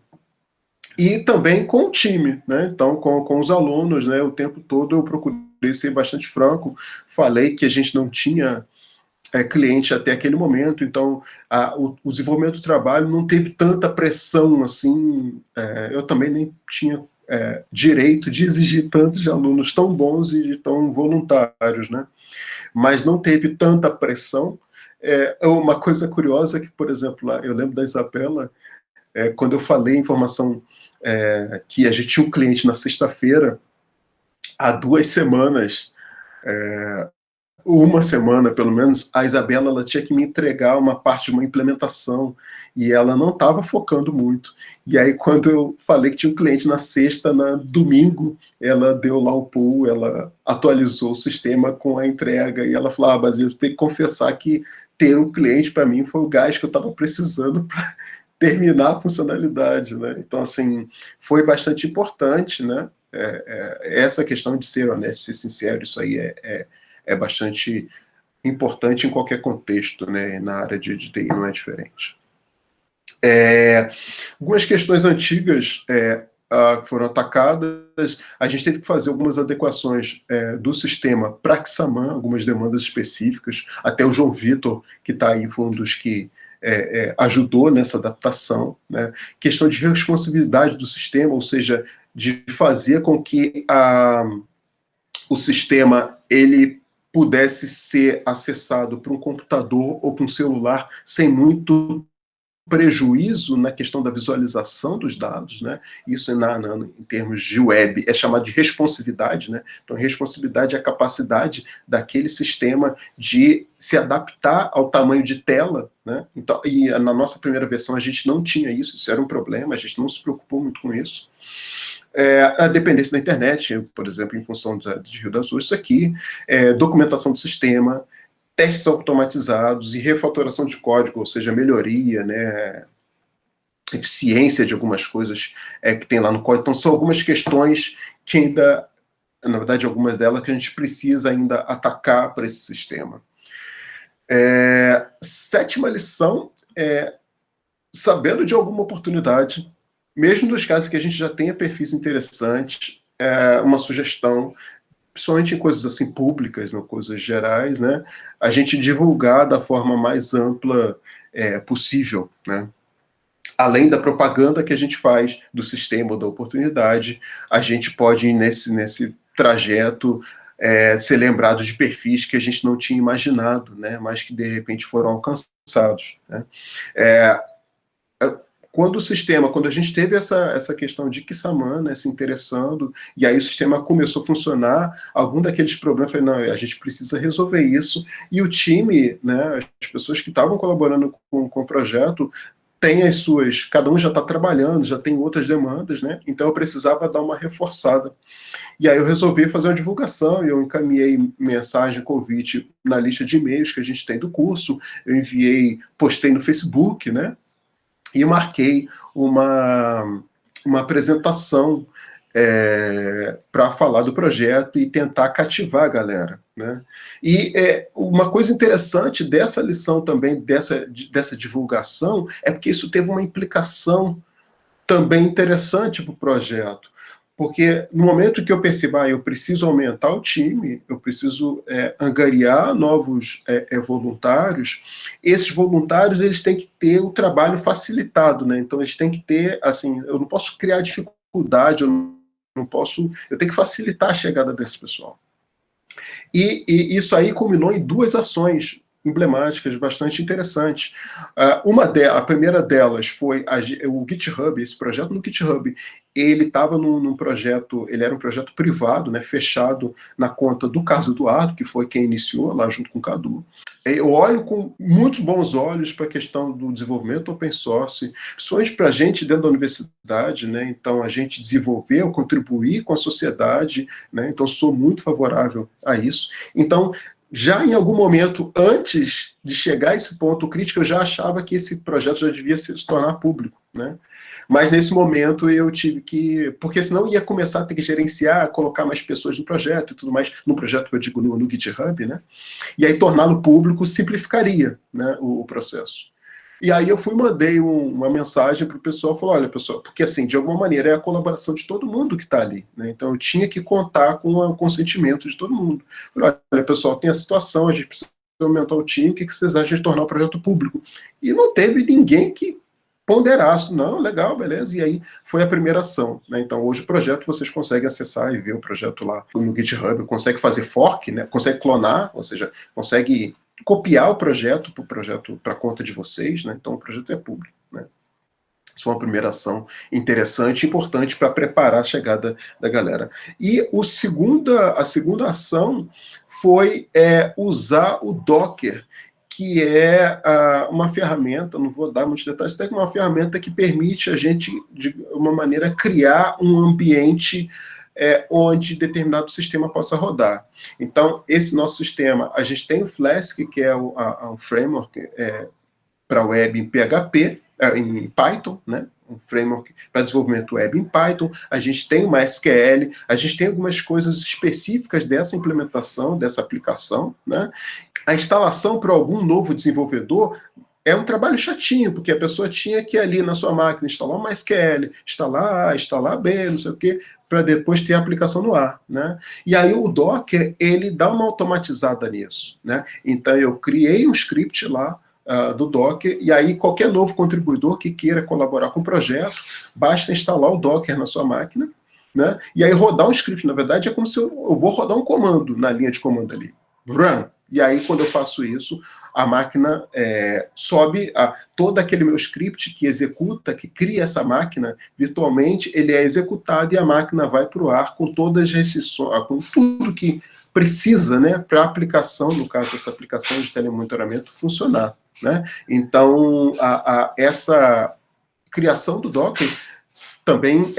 E também com o time, né? Então, com os alunos, né? O tempo todo eu procurei ser bastante franco, falei que a gente não tinha cliente até aquele momento, então o desenvolvimento do trabalho não teve tanta pressão assim, eu também nem tinha direito de exigir tantos de alunos tão bons e tão voluntários, né? Mas não teve tanta pressão. Uma coisa curiosa que, por exemplo, lá, eu lembro da Isabela, quando eu falei a informação que a gente tinha um cliente na sexta-feira, há 2 semanas, uma semana pelo menos, a Isabela ela tinha que me entregar uma parte de uma implementação e ela não estava focando muito. E aí, quando eu falei que tinha um cliente na sexta, na domingo, ela deu lá o pull, ela atualizou o sistema com a entrega e ela falou: Basílio, eu tenho que confessar que ter um cliente para mim foi o gás que eu estava precisando terminar a funcionalidade, né? Então, assim, foi bastante importante, né? Essa questão de ser honesto, ser sincero, isso aí é bastante importante em qualquer contexto, né? Na área de TI não é diferente. Algumas questões antigas foram atacadas, a gente teve que fazer algumas adequações do sistema para Xamarin, algumas demandas específicas, até o João Vitor, que está aí, foi um dos que ajudou nessa adaptação, né? Questão de responsabilidade do sistema, ou seja, de fazer com que o sistema ele pudesse ser acessado por um computador ou por um celular sem muito prejuízo na questão da visualização dos dados, né? Isso em termos de web é chamado de responsividade, né? Então, responsividade é a capacidade daquele sistema de se adaptar ao tamanho de tela, né? Então, e na nossa primeira versão a gente não tinha isso, isso era um problema, a gente não se preocupou muito com isso. A dependência da internet, por exemplo, em função de Rio das Ostras aqui, documentação do sistema, testes automatizados e refatoração de código, ou seja, melhoria, né, eficiência de algumas coisas que tem lá no código. Então, são algumas questões que ainda, na verdade, algumas delas que a gente precisa ainda atacar para esse sistema. Sétima lição sabendo de alguma oportunidade, mesmo nos casos que a gente já tenha perfis interessantes, uma sugestão, principalmente em coisas assim públicas, não, coisas gerais, né, a gente divulgar da forma mais ampla possível, né? Além da propaganda que a gente faz do sistema ou da oportunidade, a gente pode ir nesse trajeto ser lembrado de perfis que a gente não tinha imaginado, né, mas que de repente foram alcançados, né? Quando a gente teve essa questão de Xamarin, né, se interessando, e aí o sistema começou a funcionar, algum daqueles problemas, falei, não, a gente precisa resolver isso, e o time, né, as pessoas que estavam colaborando com o projeto, tem as suas, cada um já está trabalhando, já tem outras demandas, né, então eu precisava dar uma reforçada. E aí eu resolvi fazer uma divulgação, e eu encaminhei mensagem, convite na lista de e-mails que a gente tem do curso, eu postei no Facebook, né, e marquei uma apresentação para falar do projeto e tentar cativar a galera, né? E uma coisa interessante dessa lição também, dessa divulgação, é porque isso teve uma implicação também interessante para o projeto. Porque no momento que eu percebo, eu preciso aumentar o time, eu preciso angariar novos voluntários, esses voluntários eles têm que ter o trabalho facilitado, né? Então eles têm que ter, assim, eu não posso criar dificuldade, eu tenho que facilitar a chegada desse pessoal. E isso aí culminou em duas ações emblemáticas, bastante interessantes. A primeira delas foi o GitHub, esse projeto no GitHub. Ele estava num projeto, ele era um projeto privado, né, fechado na conta do Carlos Eduardo, que foi quem iniciou lá junto com o Cadu. Eu olho com muitos bons olhos para a questão do desenvolvimento open source, principalmente para a gente dentro da universidade, né? Então a gente desenvolver ou contribuir com a sociedade, né? Então sou muito favorável a isso. Então, já em algum momento, antes de chegar a esse ponto crítico, eu já achava que esse projeto já devia se tornar público, né? Mas nesse momento eu tive que... Porque senão ia começar a ter que gerenciar, colocar mais pessoas no projeto e tudo mais, no projeto que eu digo no GitHub, né? E aí torná-lo público simplificaria, né, o processo. E aí eu mandei uma mensagem para o pessoal, falou, olha, pessoal, porque assim, de alguma maneira é a colaboração de todo mundo que está ali, né? Então eu tinha que contar com o consentimento de todo mundo. Falei, olha, pessoal, tem a situação, a gente precisa aumentar o time, o que vocês acham de tornar o projeto público? E não teve ninguém que ponderaço, não, legal, beleza, e aí foi a primeira ação, né? Então hoje o projeto vocês conseguem acessar e ver o projeto lá no GitHub, consegue fazer fork, né? Consegue clonar, ou seja, consegue copiar o projeto para a conta de vocês, né? Então o projeto é público, né? Isso foi uma primeira ação interessante e importante para preparar a chegada da galera. E a segunda ação foi usar o Docker, que é uma ferramenta, não vou dar muitos detalhes, é uma ferramenta que permite a gente, de uma maneira, criar um ambiente onde determinado sistema possa rodar. Então, esse nosso sistema, a gente tem o Flask, que é um framework para web em PHP, em Python, né? Um framework para desenvolvimento web em Python, a gente tem uma SQL, a gente tem algumas coisas específicas dessa implementação, dessa aplicação, né? A instalação para algum novo desenvolvedor é um trabalho chatinho, porque a pessoa tinha que ir ali na sua máquina instalar uma SQL, instalar A, instalar B, não sei o quê, para depois ter a aplicação no ar, né? E aí o Docker, ele dá uma automatizada nisso, né? Então eu criei um script lá do Docker, e aí qualquer novo contribuidor que queira colaborar com o projeto, basta instalar o Docker na sua máquina, né? E aí rodar um script, na verdade, é como se eu vou rodar um comando na linha de comando ali. Run. E aí, quando eu faço isso, a máquina sobe todo aquele meu script que executa, que cria essa máquina virtualmente, ele é executado e a máquina vai para o ar com todas as restrições, com tudo que precisa, né, para a aplicação, no caso, essa aplicação de telemonitoramento funcionar, né? Então, essa criação do Docker também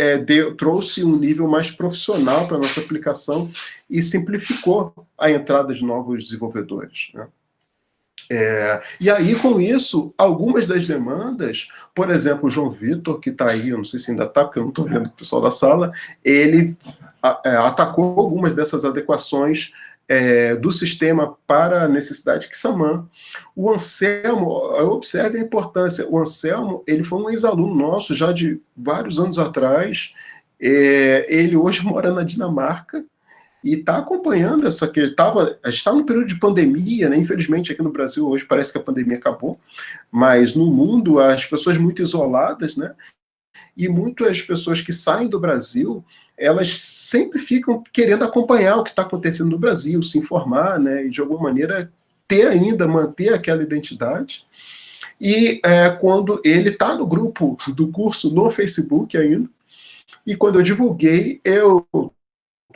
trouxe um nível mais profissional para a nossa aplicação e simplificou a entrada de novos desenvolvedores, né? E aí, com isso, algumas das demandas, por exemplo, o João Vitor, que está aí, eu não sei se ainda está, porque eu não estou vendo o pessoal da sala, ele atacou algumas dessas adequações do sistema para a necessidade XAMAN. O Anselmo, observe a importância, o Anselmo, ele foi um ex-aluno nosso já de vários anos atrás, ele hoje mora na Dinamarca, e está acompanhando essa que a gente está no período de pandemia, né? Infelizmente aqui no Brasil hoje parece que a pandemia acabou, mas no mundo as pessoas muito isoladas, né? E muitas pessoas que saem do Brasil, elas sempre ficam querendo acompanhar o que está acontecendo no Brasil, se informar, né? E de alguma maneira manter aquela identidade. E quando ele está no grupo do curso no Facebook ainda, e quando eu divulguei,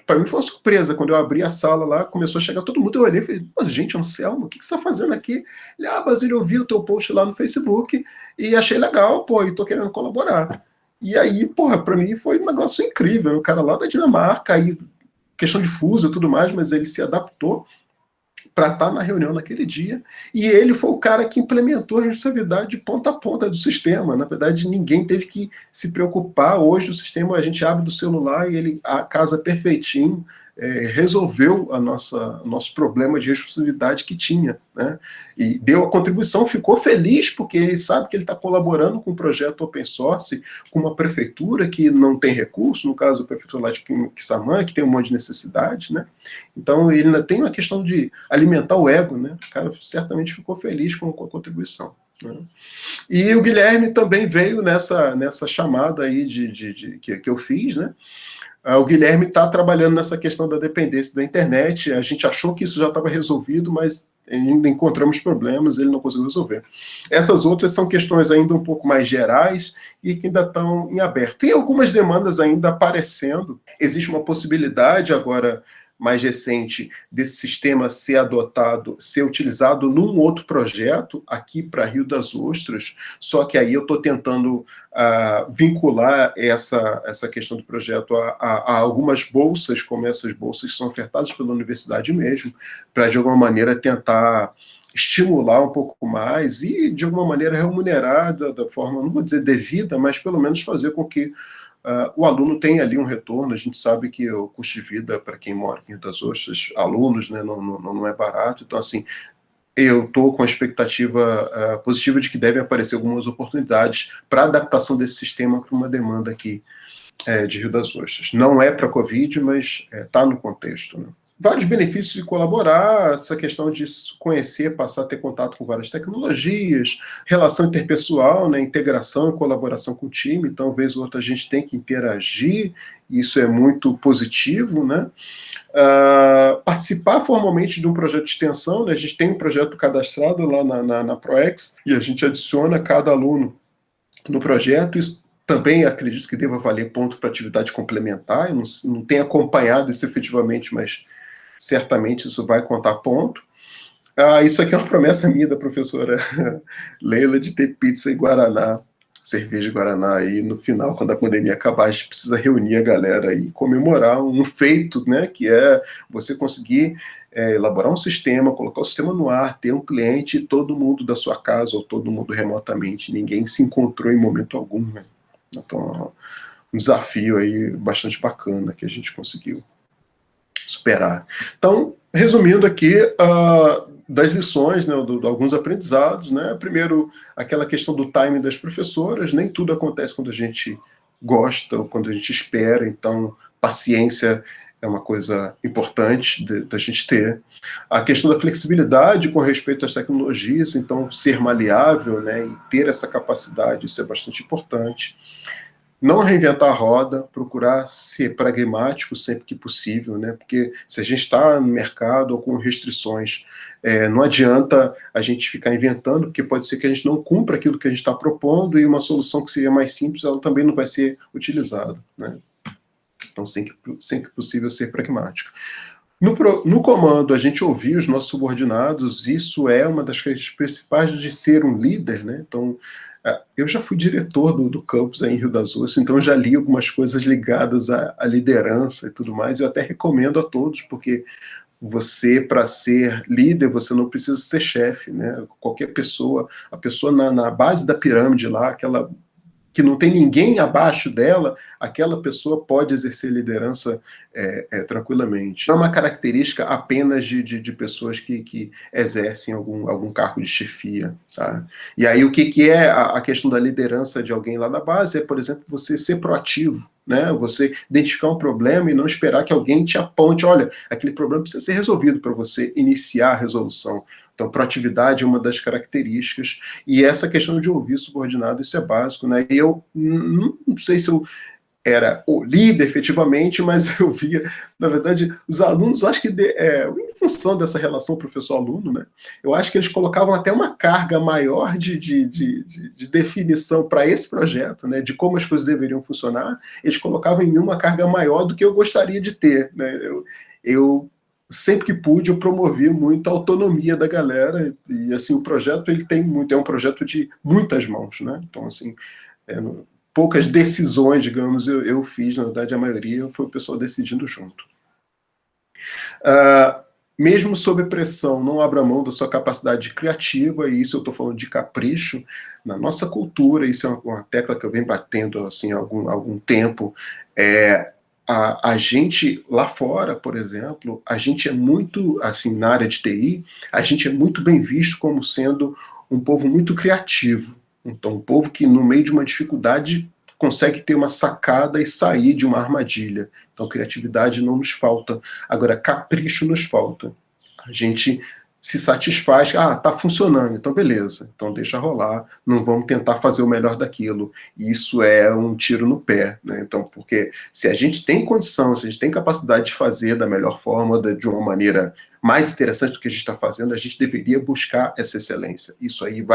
para mim foi uma surpresa, quando eu abri a sala lá, começou a chegar todo mundo, eu olhei e falei, mas gente, Anselmo, o que você está fazendo aqui? Ele, Basílio, eu vi o teu post lá no Facebook e achei legal, pô, e tô querendo colaborar. E aí, porra, para mim foi um negócio incrível, o cara lá da Dinamarca, aí, questão de fuso e tudo mais, mas ele se adaptou para estar na reunião naquele dia, e ele foi o cara que implementou a responsabilidade de ponta a ponta do sistema. Na verdade, ninguém teve que se preocupar. Hoje o sistema a gente abre do celular e ele casa perfeitinho, resolveu nosso problema de responsabilidade que tinha, né? E deu a contribuição, ficou feliz porque ele sabe que ele está colaborando com um projeto open source, com uma prefeitura que não tem recurso, no caso a prefeitura lá de Quissamã, que tem um monte de necessidade, né? Então ele ainda tem uma questão de alimentar o ego, né? O cara certamente ficou feliz com a contribuição, né? E o Guilherme também veio nessa chamada aí que eu fiz, né? O Guilherme está trabalhando nessa questão da dependência da internet. A gente achou que isso já estava resolvido, mas ainda encontramos problemas, ele não conseguiu resolver. Essas outras são questões ainda um pouco mais gerais e que ainda estão em aberto. Tem algumas demandas ainda aparecendo. Existe uma possibilidade agora mais recente desse sistema ser utilizado num outro projeto aqui para Rio das Ostras, só que aí eu estou tentando vincular essa questão do projeto a algumas bolsas, como essas bolsas que são ofertadas pela universidade mesmo, para de alguma maneira tentar estimular um pouco mais e de alguma maneira remunerar da forma, não vou dizer devida, mas pelo menos fazer com que o aluno tem ali um retorno. A gente sabe que o custo de vida para quem mora em Rio das Ostras, alunos, né, não é barato. Então, assim, eu estou com a expectativa positiva de que devem aparecer algumas oportunidades para adaptação desse sistema para uma demanda aqui de Rio das Ostras. Não é para a Covid, mas está no contexto, né? Vários benefícios de colaborar, essa questão de conhecer, passar a ter contato com várias tecnologias, relação interpessoal, né, integração e colaboração com o time. Então, vez ou outra, a gente tem que interagir, e isso é muito positivo, né? Participar formalmente de um projeto de extensão, né? A gente tem um projeto cadastrado lá na ProEx, e a gente adiciona cada aluno no projeto. Isso também acredito que deva valer ponto para atividade complementar. Eu não tenho acompanhado isso efetivamente, mas certamente isso vai contar ponto. Isso aqui é uma promessa minha da professora Leila de ter pizza e guaraná cerveja Guaraná aí no final, quando a pandemia acabar, a gente precisa reunir a galera e comemorar um feito, né, que é você conseguir elaborar um sistema, colocar o sistema no ar, ter um cliente, todo mundo da sua casa ou todo mundo remotamente, ninguém se encontrou em momento algum, né? Então, um desafio aí bastante bacana que a gente conseguiu superar. Então, resumindo aqui, das lições, né, alguns aprendizados, né? Primeiro, aquela questão do timing das professoras, nem tudo acontece quando a gente gosta ou quando a gente espera, então paciência é uma coisa importante da gente ter. A questão da flexibilidade com respeito às tecnologias, então ser maleável, né, e ter essa capacidade, isso é bastante importante. Não reinventar a roda, procurar ser pragmático sempre que possível, né? Porque se a gente está no mercado ou com restrições, não adianta a gente ficar inventando, porque pode ser que a gente não cumpra aquilo que a gente está propondo e uma solução que seria mais simples, ela também não vai ser utilizada, né? Então, sempre que possível, ser pragmático. No comando, a gente ouvir os nossos subordinados, isso é uma das coisas principais de ser um líder, né? Então, eu já fui diretor do campus aí em Rio das Ostras, então já li algumas coisas ligadas à liderança e tudo mais, eu até recomendo a todos, porque você, para ser líder, você não precisa ser chefe, né? Qualquer pessoa, a pessoa na base da pirâmide lá, aquela que não tem ninguém abaixo dela, aquela pessoa pode exercer liderança tranquilamente. Não é uma característica apenas de pessoas que exercem algum cargo de chefia. Tá? E aí o que é a questão da liderança de alguém lá na base? É, por exemplo, você ser proativo, né? Você identificar um problema e não esperar que alguém te aponte, olha, aquele problema precisa ser resolvido para você iniciar a resolução. Então, proatividade é uma das características, e essa questão de ouvir subordinado, isso é básico, né? E eu não sei se eu era o líder efetivamente, mas eu via, na verdade, os alunos, acho que em função dessa relação professor-aluno, né, eu acho que eles colocavam até uma carga maior de definição para esse projeto, né, de como as coisas deveriam funcionar, eles colocavam em mim uma carga maior do que eu gostaria de ter. Né, eu sempre que pude, eu promovi muito a autonomia da galera, e assim, o projeto ele tem muito, é um projeto de muitas mãos, né, então assim, poucas decisões, digamos, eu fiz, na verdade, a maioria foi o pessoal decidindo junto. Mesmo sob pressão, não abra mão da sua capacidade criativa, e isso eu estou falando de capricho. Na nossa cultura, isso é uma tecla que eu venho batendo assim, há algum tempo, a gente, lá fora, por exemplo, a gente é muito, assim, na área de TI, a gente é muito bem visto como sendo um povo muito criativo. Então, um povo que, no meio de uma dificuldade, consegue ter uma sacada e sair de uma armadilha. Então, criatividade não nos falta. Agora, capricho nos falta. A gente se satisfaz, tá funcionando, então beleza, então deixa rolar, não vamos tentar fazer o melhor daquilo. Isso é um tiro no pé, né? Então, porque se a gente tem condição, se a gente tem capacidade de fazer da melhor forma, de uma maneira mais interessante do que a gente está fazendo, a gente deveria buscar essa excelência. Isso aí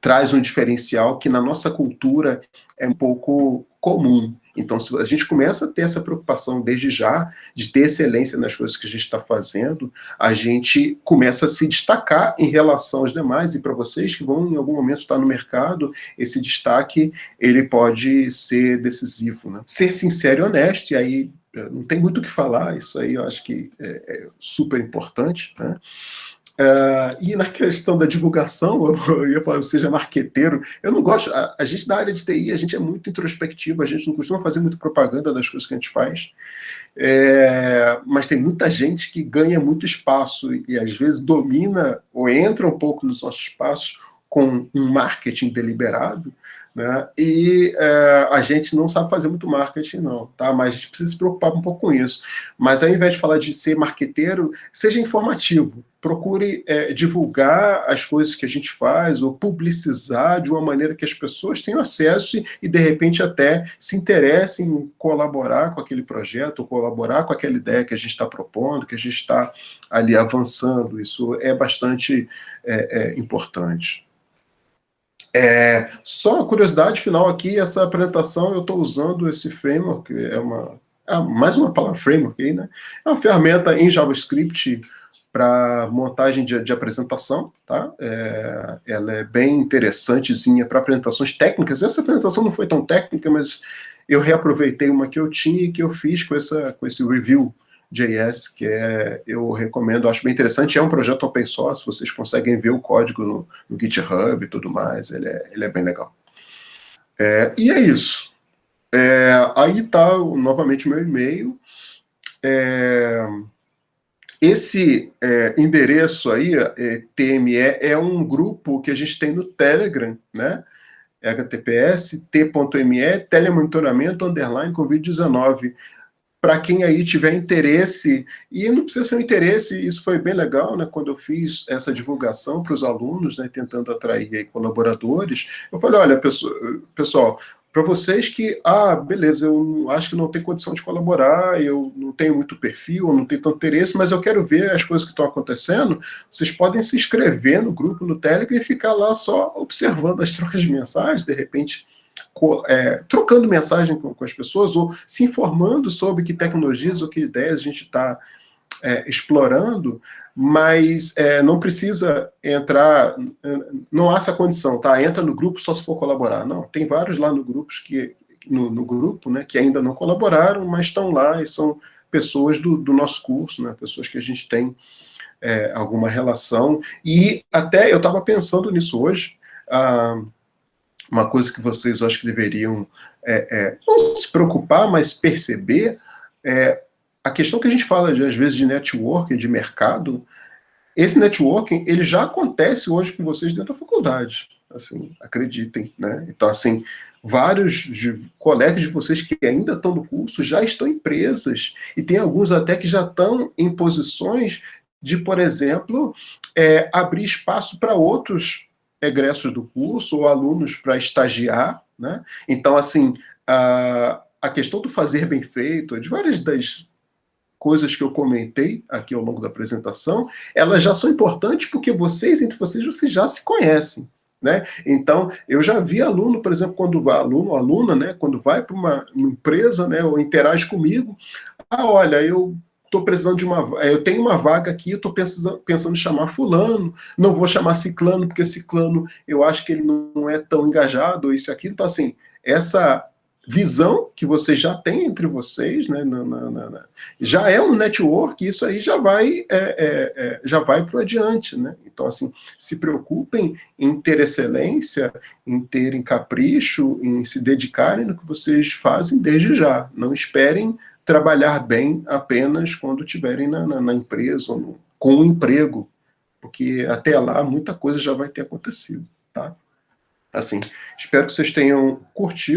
traz um diferencial que na nossa cultura é um pouco comum. Então, se a gente começa a ter essa preocupação desde já, de ter excelência nas coisas que a gente está fazendo, a gente começa a se destacar em relação aos demais, e para vocês que vão em algum momento estar no mercado, esse destaque ele pode ser decisivo. Né? Ser sincero e honesto, e aí não tem muito o que falar, isso aí eu acho que é super importante, né? E na questão da divulgação, eu ia falar, seja marqueteiro, eu não gosto, a gente da área de TI, a gente é muito introspectivo, a gente não costuma fazer muito propaganda das coisas que a gente faz, mas tem muita gente que ganha muito espaço e às vezes domina ou entra um pouco nos nossos espaços com um marketing deliberado, né? E a gente não sabe fazer muito marketing, não, tá? Mas a gente precisa se preocupar um pouco com isso. Mas ao invés de falar de ser marqueteiro, seja informativo. Procure divulgar as coisas que a gente faz ou publicizar de uma maneira que as pessoas tenham acesso e de repente até se interessem em colaborar com aquele projeto, ou colaborar com aquela ideia que a gente está propondo, que a gente está ali avançando. Isso é bastante importante. Só uma curiosidade final aqui, essa apresentação eu estou usando esse framework, mais uma palavra framework aí, né? É uma ferramenta em JavaScript para montagem de apresentação, tá? Ela é bem interessantezinha para apresentações técnicas. Essa apresentação não foi tão técnica, mas eu reaproveitei uma que eu tinha e que eu fiz com esse Review.js, que eu recomendo, acho bem interessante. É um projeto open source, vocês conseguem ver o código no GitHub e tudo mais, ele é bem legal. E é isso. Aí está novamente o meu e-mail. Esse endereço aí, TME, é um grupo que a gente tem no Telegram, né? https t.me telemonitoramento _covid-19. Para quem aí tiver interesse, e não precisa ser um interesse, isso foi bem legal, né? Quando eu fiz essa divulgação para os alunos, né, tentando atrair aí colaboradores, eu falei, olha, pessoal, para vocês que, beleza, eu acho que não tenho condição de colaborar, eu não tenho muito perfil, eu não tenho tanto interesse, mas eu quero ver as coisas que estão acontecendo, vocês podem se inscrever no grupo no Telegram e ficar lá só observando as trocas de mensagens, de repente trocando mensagem com as pessoas, ou se informando sobre que tecnologias ou que ideias a gente está explorando, mas não precisa entrar, não há essa condição, tá? Entra no grupo só se for colaborar. Não, tem vários lá no grupo, né, que ainda não colaboraram, mas estão lá e são pessoas do nosso curso, né, pessoas que a gente tem alguma relação. E até eu estava pensando nisso hoje, uma coisa que vocês, eu acho que deveriam não se preocupar, mas perceber, a questão que a gente fala, às vezes, de networking, de mercado, esse networking, ele já acontece hoje com vocês dentro da faculdade, assim, acreditem, né? Então, assim, vários colegas de vocês que ainda estão no curso já estão em empresas, e tem alguns até que já estão em posições de, por exemplo, abrir espaço para outros egressos do curso ou alunos para estagiar, né? Então, assim, a questão do fazer bem feito, de várias das coisas que eu comentei aqui ao longo da apresentação, elas já são importantes porque vocês já se conhecem, né? Então, eu já vi aluno, por exemplo, quando vai, aluno ou aluna, né, quando vai para uma empresa, né, ou interage comigo, olha, eu estou precisando eu tenho uma vaga aqui, eu estou pensando em chamar fulano, não vou chamar ciclano, porque ciclano eu acho que ele não é tão engajado, ou isso e aquilo. Então, assim, essa visão que vocês já têm entre vocês, né, já é um network, isso aí já vai para o adiante, né? Então, assim, se preocupem em ter excelência, em terem capricho, em se dedicarem no que vocês fazem desde já. Não esperem trabalhar bem apenas quando estiverem na empresa, ou com um emprego, porque até lá muita coisa já vai ter acontecido, tá? Assim, espero que vocês tenham curtido.